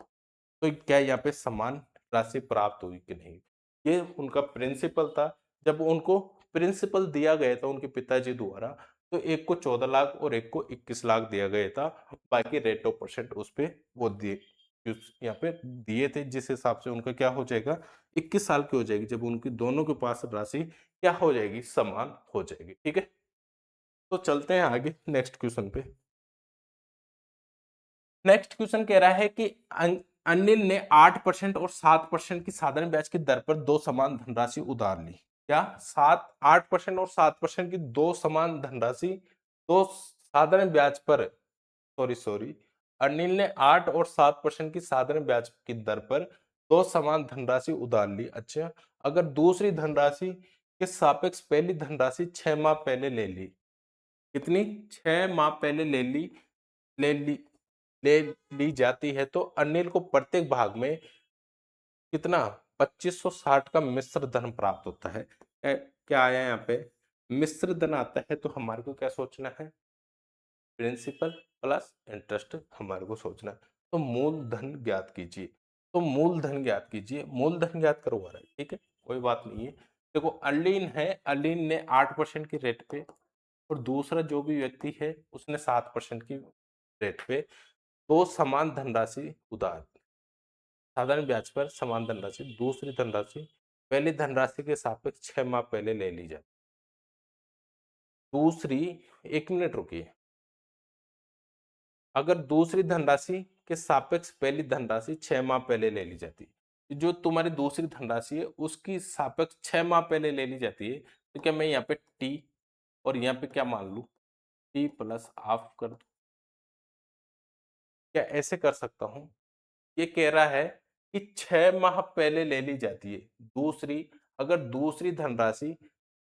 तो क्या यहाँ पे समान राशि प्राप्त हुई कि नहीं, ये उनका प्रिंसिपल था। जब उनको प्रिंसिपल दिया गया था उनके पिताजी द्वारा, तो एक को 14 लाख और एक को 21 लाख दिया गया था। बाकी रेट ऑफ परसेंट उस पे वो दिए, यहाँ पे दिए थे, जिस हिसाब से उनका क्या हो जाएगा, 21 साल की हो जाएगी जब उनकी दोनों के पास राशि क्या हो जाएगी, समान हो जाएगी। ठीक है, तो चलते हैं आगे नेक्स्ट क्वेश्चन पे। नेक्स्ट क्वेश्चन कह रहा है कि अनिल ने 8% और 7% की साधारण ब्याज की दर पर दो समान धनराशि उधार ली। क्या 8% और 7% की दो समान धनराशि, दो साधारण ब्याज पर, सॉरी सॉरी, अनिल ने 8 और 7% की साधारण ब्याज की दर पर दो समान धनराशि उधार ली। अच्छा, अगर दूसरी धनराशि के सापेक्ष पहली धनराशि 6 माह पहले ले ली, कितनी, 6 माह पहले ले ली ले ली जाती है, तो अनिल को प्रत्येक भाग में कितना, 2560 का मिश्र धन प्राप्त होता है। क्या आया यहाँ पे, मिश्र धन आता है, तो हमारे को क्या सोचना है, प्रिंसिपल प्लस इंटरेस्ट हमारे को सोचना है। तो मूलधन ज्ञात कीजिए, तो मूलधन ज्ञात कीजिए, मूलधन ज्ञात करवा रहा है, ठीक है, कोई बात नहीं है। देखो अलीन है, अलीन ने 8% की रेट पे, और दूसरा जो भी व्यक्ति है उसने 7% की रेट पे दो समान धनराशि उधार, साधारण ब्याज पर समान धनराशि, दूसरी धनराशि पहली धनराशि के सापेक्ष 6 माह पहले ले ली जाती। दूसरी, 1 मिनट रुकिए, अगर दूसरी धनराशि के सापेक्ष पहली धनराशि 6 माह पहले ले ली जाती है, जो तुम्हारी दूसरी धनराशि है उसकी सापेक्ष 6 माह पहले ले ली जाती है, तो क्या मैं यहाँ पे टी और यहाँ पे क्या मान लू, टी प्लस हाफ कर दूं? क्या ऐसे कर सकता हूं? ये कह रहा है कि 6 माह पहले ले ली जाती है दूसरी, अगर दूसरी धनराशि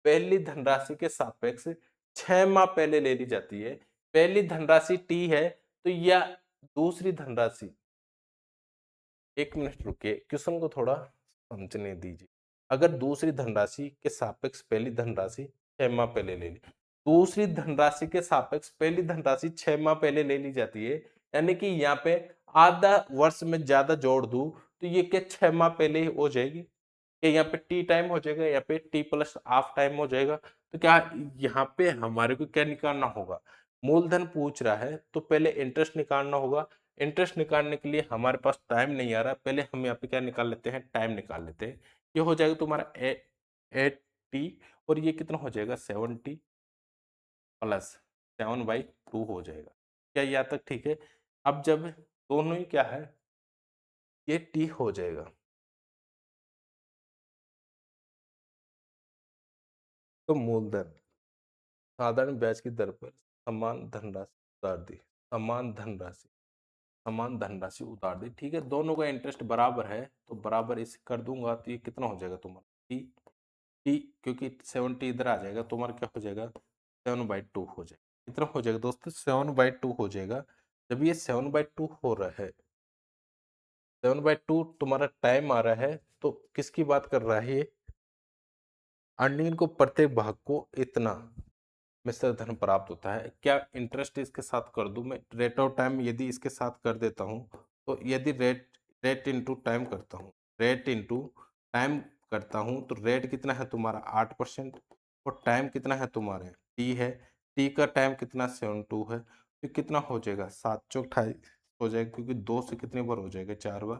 पहली धनराशि के सापेक्ष 6 माह पहले ले ली जाती है, पहली धनराशि टी है, तो यह दूसरी धनराशि, एक मिनट रुकिए, क्वेश्चन को थोड़ा समझने दीजिए। अगर दूसरी धनराशि के सापेक्ष पहली धनराशि 6 माह पहले ले ली, दूसरी धनराशि के सापेक्ष पहली धनराशि 6 माह पहले ले ली जाती है, यानी कि यहाँ पे आधा वर्ष में ज्यादा जोड़ दूं तो ये क्या 6 माह पहले ही हो जाएगी? क्या यहाँ पे टी टाइम हो जाएगा, यहाँ पे टी प्लस हाफ टाइम हो जाएगा? तो क्या यहाँ पे हमारे को क्या निकालना होगा? मूलधन पूछ रहा है तो पहले इंटरेस्ट निकालना होगा। इंटरेस्ट निकालने के लिए हमारे पास टाइम नहीं आ रहा, पहले हम यहाँ पे क्या निकाल लेते हैं, टाइम निकाल लेते हैं। ये हो जाएगा तुम्हारा 8t और ये कितना हो जाएगा 7t प्लस 7/2 हो जाएगा। क्या यहाँ तक ठीक है? अब जब दोनों ही क्या है, ये t हो जाएगा, तो मूलधन साधारण ब्याज की दर पर समान धनराशि उधार दी, समान धनराशि, समान धनराशि उधार दी, ठीक है। दोनों का इंटरेस्ट बराबर है तो बराबर इसे कर दूंगा, तो ये कितना हो जाएगा तुम्हारा टी, टी क्योंकि 70 इधर आ जाएगा, तुम्हारा क्या हो जाएगा 7/2 हो जाएगा। कितना हो जाएगा दोस्तों 7/2 हो जाएगा। जब ये 7/2 हो रहा है, 7/2 तुम्हारा टाइम आ रहा है, तो किसकी बात कर रहा है ये, अर्निंग को प्रत्येक भाग को इतना मिश्र धन प्राप्त होता है। क्या इंटरेस्ट इसके साथ कर दूं मैं, रेट ऑफ टाइम यदि इसके साथ कर देता हूं, तो यदि रेट रेट इंटू टाइम करता हूं, रेट इंटू टाइम करता हूं, तो रेट कितना है तुम्हारा 8% और टाइम कितना है तुम्हारे टी है, टी का टाइम कितना 72 है, तो कितना हो जाएगा 7×28 हो जाएगा, क्योंकि 2 से कितनी बार हो जाएगा 4 बार,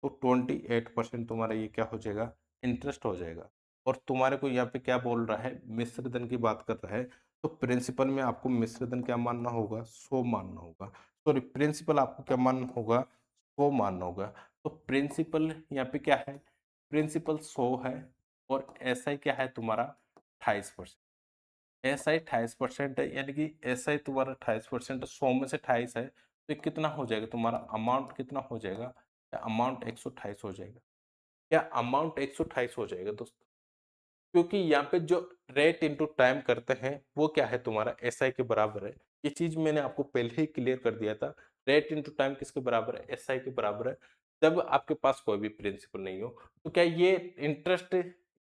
तो 28% तुम्हारा ये क्या हो जाएगा इंटरेस्ट हो जाएगा। और तुम्हारे को यहाँ पे क्या बोल रहा है, मिश्र धन की बात कर रहा है, तो प्रिंसिपल में आपको मिश्रधन क्या मानना होगा 100 मानना होगा, सॉरी प्रिंसिपल आपको क्या मानना होगा 100 मानना होगा। तो प्रिंसिपल यहाँ पे क्या है, प्रिंसिपल 100 है और एसआई क्या है तुम्हारा 28%, एसआई 28% है, यानी कि एसआई तुम्हारा 28%, 100 में से 28 है, तो ये कितना हो जाएगा तुम्हारा अमाउंट, कितना हो जाएगा, अमाउंट 128 हो जाएगा। क्या अमाउंट 128 हो जाएगा दोस्तों? क्योंकि यहाँ पे जो रेट इनटू टाइम करते हैं वो क्या है तुम्हारा एसआई के बराबर है। ये चीज मैंने आपको पहले ही क्लियर कर दिया था, रेट इनटू टाइम किसके बराबर है, एसआई के बराबर है। जब आपके पास कोई भी प्रिंसिपल नहीं हो, तो क्या ये इंटरेस्ट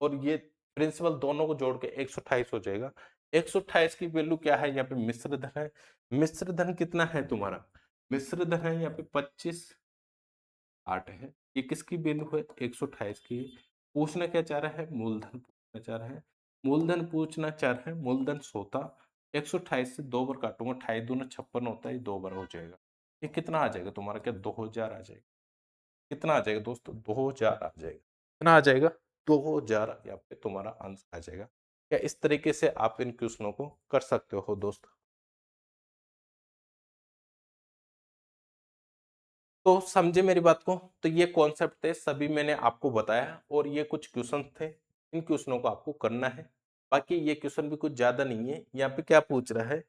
और ये प्रिंसिपल दोनों को जोड़ के 128 हो जाएगा। 128 की वैल्यू क्या है, यहाँ पे मिश्र धन है। मिश्र धन कितना है तुम्हारा, मिश्र धन है यहाँ पे 25/8 है। ये किसकी वैल्यू है 128 की। पूछना क्या चाह रहा है, मूलधन पूछना चाह रहा है, मूलधन पूछना चाह रहा है, मूलधन सोता 128 से 2 बार काटूंगा, 28×2 = 56 होता है, 2 बार हो जाएगा। ये कितना आ जाएगा तुम्हारा, क्या 2000 आ जाएगा? कितना आ जाएगा दोस्तों 2000 आ जाएगा। कितना आ जाएगा 2000, यहाँ पे तुम्हारा आंसर आ जाएगा। क्या इस तरीके से आप इन क्वेश्चनों को कर सकते हो दोस्त? तो समझे मेरी बात को? तो ये कॉन्सेप्ट थे, सभी मैंने आपको बताया और ये कुछ क्वेश्चन थे, इन क्वेश्चनों को आपको करना है। बाकी ये क्वेश्चन भी कुछ ज्यादा नहीं है। यहाँ पे क्या पूछ रहा है,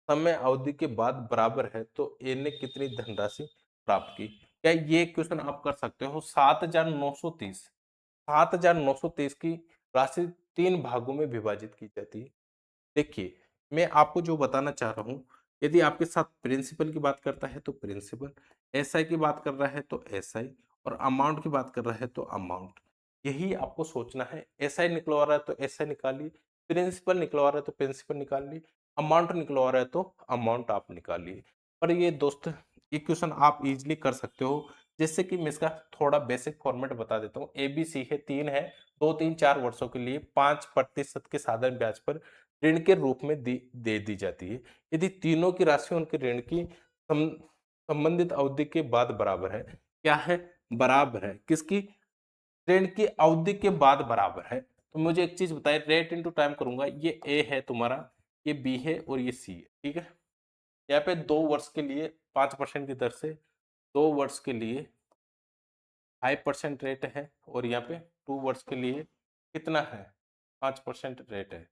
समय अवधि के बाद बराबर है तो ए ने कितनी धनराशि प्राप्त की। क्या ये क्वेश्चन आप कर सकते हो, 7,930, 7,930 की राशि 3 भागों में विभाजित की जाती है। देखिए, मैं आपको जो बताना चाह रहा हूँ, यदि आपके साथ प्रिंसिपल की बात करता है तो प्रिंसिपल, एसआई की बात कर रहा है तो एसआई, और अमाउंट की बात कर रहा है तो अमाउंट, यही आपको सोचना है। एसआई निकलवा रहा है तो एसआई निकालिए, प्रिंसिपल निकलवा रहा है तो प्रिंसिपल निकालिए, अमाउंट निकलवा रहा है तो अमाउंट आप निकालिए। पर ये दोस्त, ये क्वेश्चन आप इजीली कर सकते हो। जैसे कि मैं इसका थोड़ा बेसिक फॉर्मेट बता देता हूँ। एबीसी है, 3 है, 2 3 4 वर्षों के लिए 5% के साधारण ब्याज पर ऋण के रूप में दे दी जाती है। यदि तीनों की राशि उनके ऋण की संबंधित अवधि के बाद बराबर है। क्या है, बराबर है किसकी, ऋण की अवधि के बाद बराबर है। तो मुझे एक चीज बताए, रेट इंटू टाइम करूंगा, ये ए है तुम्हारा, ये बी है और ये सी है, ठीक है। यहाँ पे 2 वर्ष के लिए 5% की दर से 2 वर्ष के लिए 5% रेट है और यहाँ पे 2 वर्ष के लिए कितना है? 5% रेट है।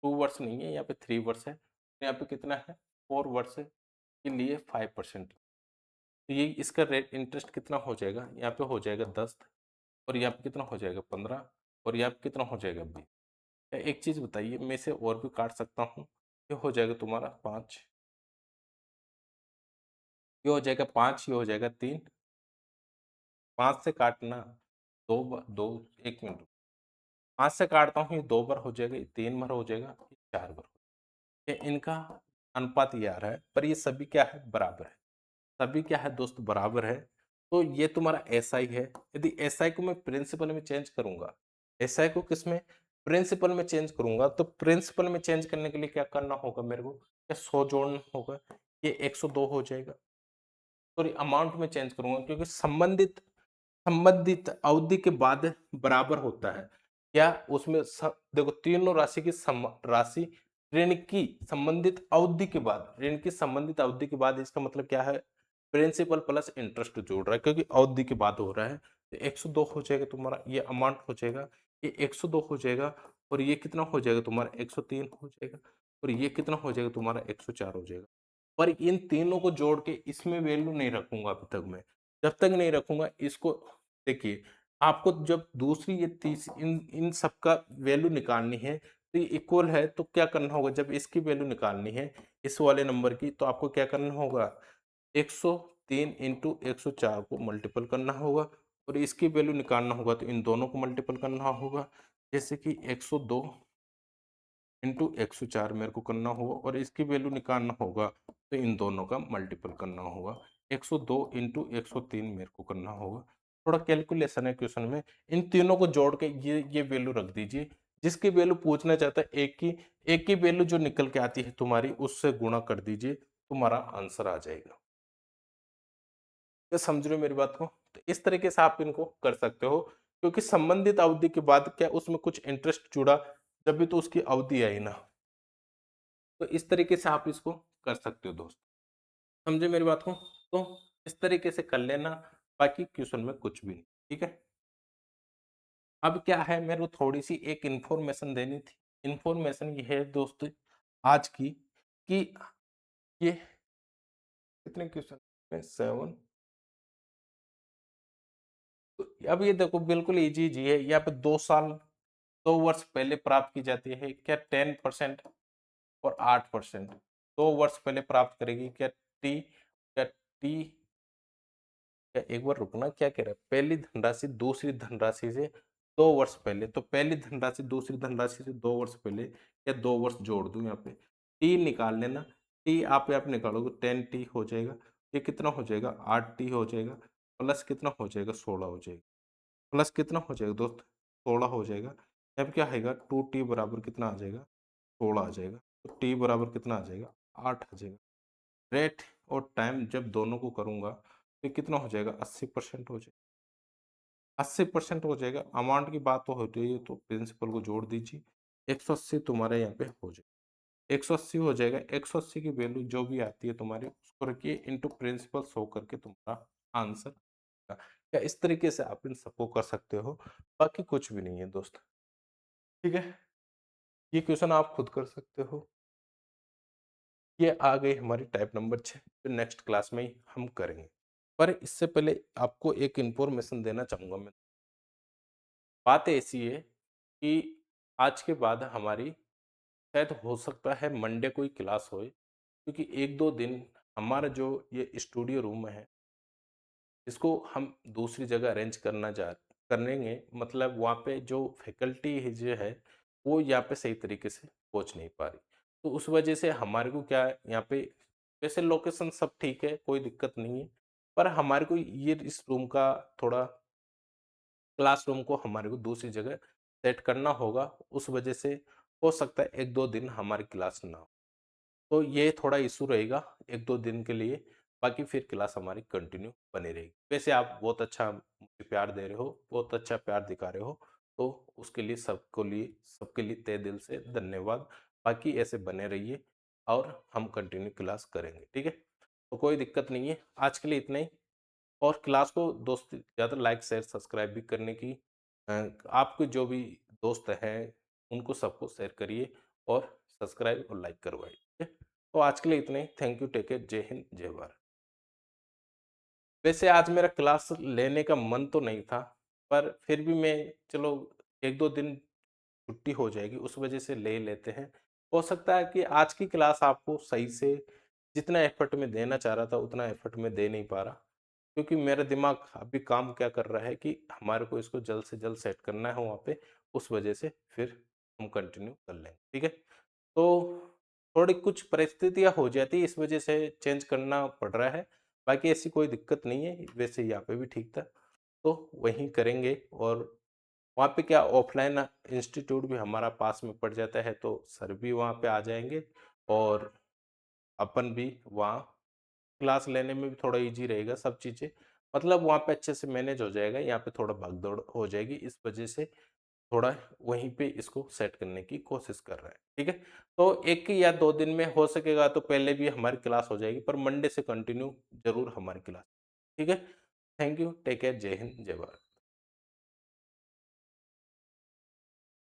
2 वर्ष नहीं है, यहाँ पे 3 वर्ष है। तो यहाँ पे कितना है? 4 वर्ष के लिए 5%। तो ये इसका रेट इंटरेस्ट कितना हो जाएगा? यहाँ पे हो जाएगा 10 और यहाँ पे कितना हो जाएगा? 15 और यहाँ पे कितना हो जाएगा? 20। एक चीज़ बताइए, मैं इसे और भी काट सकता हूँ। ये हो जाएगा तुम्हारा 5, ये हो जाएगा 5, ये हो जाएगा 3। 5 से काटना 2 2 1 मिनट। 5 से काटता हूँ, ये 2 बार हो जाएगा, ये 3 बार हो जाएगा, ये 4 बार। ये इनका अनुपात ये आ रहा है, पर ये सभी क्या है? बराबर है। सभी क्या है दोस्त? बराबर है। तो ये तुम्हारा एसआई है। यदि एसआई को मैं प्रिंसिपल में चेंज करूंगा, एसआई को किसमें? प्रिंसिपल में चेंज करूंगा, तो प्रिंसिपल में चेंज करने के लिए क्या करना होगा मेरे को? क्या 100 जोड़ना होगा? ये 102 हो जाएगा। सॉरी, अमाउंट में चेंज करूंगा क्योंकि संबंधित संबंधित अवधि के बाद बराबर होता है। क्या उसमें देखो, तीनों राशि की राशि ऋण की संबंधित अवधि के बाद, ऋण की संबंधित अवधि के बाद, इसका मतलब क्या है? प्रिंसिपल प्लस इंटरेस्ट जोड़ रहा है क्योंकि अवधि के बाद हो रहा है। तो 102 हो जाएगा तुम्हारा, ये अमाउंट हो जाएगा, ये 102 हो जाएगा और ये कितना हो जाएगा तुम्हारा? 103 हो जाएगा और ये कितना हो जाएगा तुम्हारा? 104 हो जाएगा। पर इन तीनों को जोड़ के इसमें वैल्यू नहीं रखूंगा अभी तक मैं। जब तक नहीं रखूंगा इसको, देखिए, आपको जब दूसरी ये तीस इन इन सबका वैल्यू निकालनी है तो ये इक्वल है, तो क्या करना होगा? जब इसकी वैल्यू निकालनी है इस वाले नंबर की, तो आपको क्या करना होगा? 103 इंटू 104 को मल्टीपल करना होगा और इसकी वैल्यू निकालना होगा तो इन दोनों को मल्टीपल करना होगा। जैसे कि 102 इंटू 104 मेरे को करना होगा और इसकी वैल्यू निकालना होगा तो इन दोनों का मल्टीपल करना होगा। 102 इंटू 103 मेरे को करना होगा। थोड़ा कैलकुलेशन है क्वेश्चन में, इन तीनों को जोड़ के ये वैल्यू रख दीजिए। जिसकी वैल्यू पूछना चाहता है, एक की वैल्यू जो निकल के आती है तुम्हारी, उससे गुणा कर दीजिए, तुम्हारा आंसर आ जाएगा। क्या समझ रहे हो मेरी बात को? तो इस तरीके से आप इनको कर सकते हो क्योंकि संबंधित अवधि के बाद क्या उसमें कुछ इंटरेस्ट जुड़ा, जब भी तो उसकी अवधि आई ना। तो इस तरीके से आप इसको कर सकते हो दोस्त। समझे मेरी बात को? तो इस तरीके से कर लेना, बाकी क्वेश्चन में कुछ भी नहीं। ठीक है? अब क्या है, मेरे को थोड़ी सी एक इंफॉर्मेशन देनी थी। इंफॉर्मेशन ये है दोस्त आज की, कि ये कितने क्वेश्चन में 7। तो अब ये देखो, बिल्कुल इजी जी है। यहाँ पे 2 साल, 2 वर्ष पहले प्राप्त की जाती है क्या? 10% और 8%। 2 वर्ष पहले प्राप्त करेगी क्या? टी क्या, एक बार रुकना, क्या कह रहा है? पहली धनराशि दूसरी धनराशि से 2 वर्ष पहले, तो पहली धनराशि दूसरी धनराशि से 2 वर्ष पहले, या 2 वर्ष जोड़ दूं यहाँ पे, टी निकाल लेना। टी आप निकालोगे 10T हो जाएगा। ये कितना हो जाएगा? 8T हो जाएगा। प्लस कितना हो जाएगा? 16 हो जाएगा। प्लस कितना हो जाएगा दोस्त? 16 हो जाएगा। अब क्या आएगा? 2T बराबर कितना आ जाएगा? 16 आ जाएगा। तो टी बराबर कितना आ जाएगा? 8 आ जाएगा। रेट और टाइम जब दोनों को करूंगा तो कितना हो जाएगा? 80% हो जाएगा। 80% हो जाएगा। अमाउंट की बात तो होती है, तो प्रिंसिपल को जोड़ दीजिए। 180 तुम्हारे यहाँ पे हो जाएगा। 180 हो जाएगा। 180 की वैल्यू जो भी आती है तुम्हारी, उसको रखिए इंटू प्रिंसिपल, शो करके तुम्हारा आंसर। या इस तरीके से आप इन सबको कर सकते हो, बाकी कुछ भी नहीं है दोस्त। ठीक है? ये क्वेश्चन आप खुद कर सकते हो। ये आ गई हमारी टाइप नंबर 6, जो नेक्स्ट क्लास में ही हम करेंगे। पर इससे पहले आपको एक इंफॉर्मेशन देना चाहूंगा मैं। बात ऐसी है कि आज के बाद हमारी, शायद हो सकता है मंडे को ही क्लास होए, क्योंकि 1-2 दिन हमारा जो ये स्टूडियो रूम है, इसको हम दूसरी जगह अरेंज करेंगे। मतलब वहाँ पे जो फैकल्टी है जो है, वो यहाँ पे सही तरीके से पहुँच नहीं पा रही। तो उस वजह से हमारे को क्या है, यहाँ पे वैसे लोकेशन सब ठीक है, कोई दिक्कत नहीं है, पर हमारे को ये इस रूम का थोड़ा, क्लासरूम को हमारे को दूसरी जगह सेट करना होगा। उस वजह से हो सकता है 1-2 दिन हमारी क्लास ना हो। तो ये थोड़ा इशू रहेगा 1-2 दिन के लिए। बाकी फिर क्लास हमारी कंटिन्यू बनी रहेगी। वैसे आप बहुत अच्छा मुझे प्यार दे रहे हो, बहुत अच्छा प्यार दिखा रहे हो, तो उसके लिए सबके लिए तहे दिल से धन्यवाद। बाकी ऐसे बने रहिए और हम कंटिन्यू क्लास करेंगे, ठीक है। तो कोई दिक्कत नहीं है, आज के लिए इतना ही। और क्लास को दोस्त ज़्यादा लाइक शेयर सब्सक्राइब भी करने की आपके जो भी दोस्त हैं उनको सबको शेयर करिए और सब्सक्राइब और लाइक करवाइए, ठीक है। तो आज के लिए इतना ही, थैंक यू, टेक केयर, जय हिंद जय भारत। वैसे आज मेरा क्लास लेने का मन तो नहीं था, पर फिर भी मैं चलो 1-2 दिन छुट्टी हो जाएगी उस वजह से ले लेते हैं। हो सकता है कि आज की क्लास आपको सही से जितना एफर्ट मैं देना चाह रहा था उतना एफर्ट मैं दे नहीं पा रहा, क्योंकि मेरा दिमाग अभी काम क्या कर रहा है कि हमारे को इसको जल्द से जल्द सेट करना है वहाँ पे, उस वजह से फिर हम कंटिन्यू कर लेंगे, ठीक है। तो थोड़ी कुछ परिस्थितियाँ हो जाती है, इस वजह से चेंज करना पड़ रहा है। बाकी ऐसी कोई दिक्कत नहीं है, वैसे यहाँ पे भी ठीक था, तो वहीं करेंगे। और वहाँ पे क्या ऑफलाइन इंस्टीट्यूट भी हमारा पास में पड़ जाता है, तो सर भी वहाँ पे आ जाएंगे और अपन भी वहाँ क्लास लेने में भी थोड़ा इजी रहेगा, सब चीज़ें मतलब वहाँ पे अच्छे से मैनेज हो जाएगा। यहाँ पे थोड़ा भागदौड़ हो जाएगी, इस वजह से थोड़ा वहीं पे इसको सेट करने की कोशिश कर रहा है, ठीक है। तो 1 या 2 दिन में हो सकेगा तो पहले भी हमारी क्लास हो जाएगी, पर मंडे से कंटिन्यू जरूर हमारी क्लास, ठीक है। थैंक यू, टेक केयर, जय हिंद जय भारत।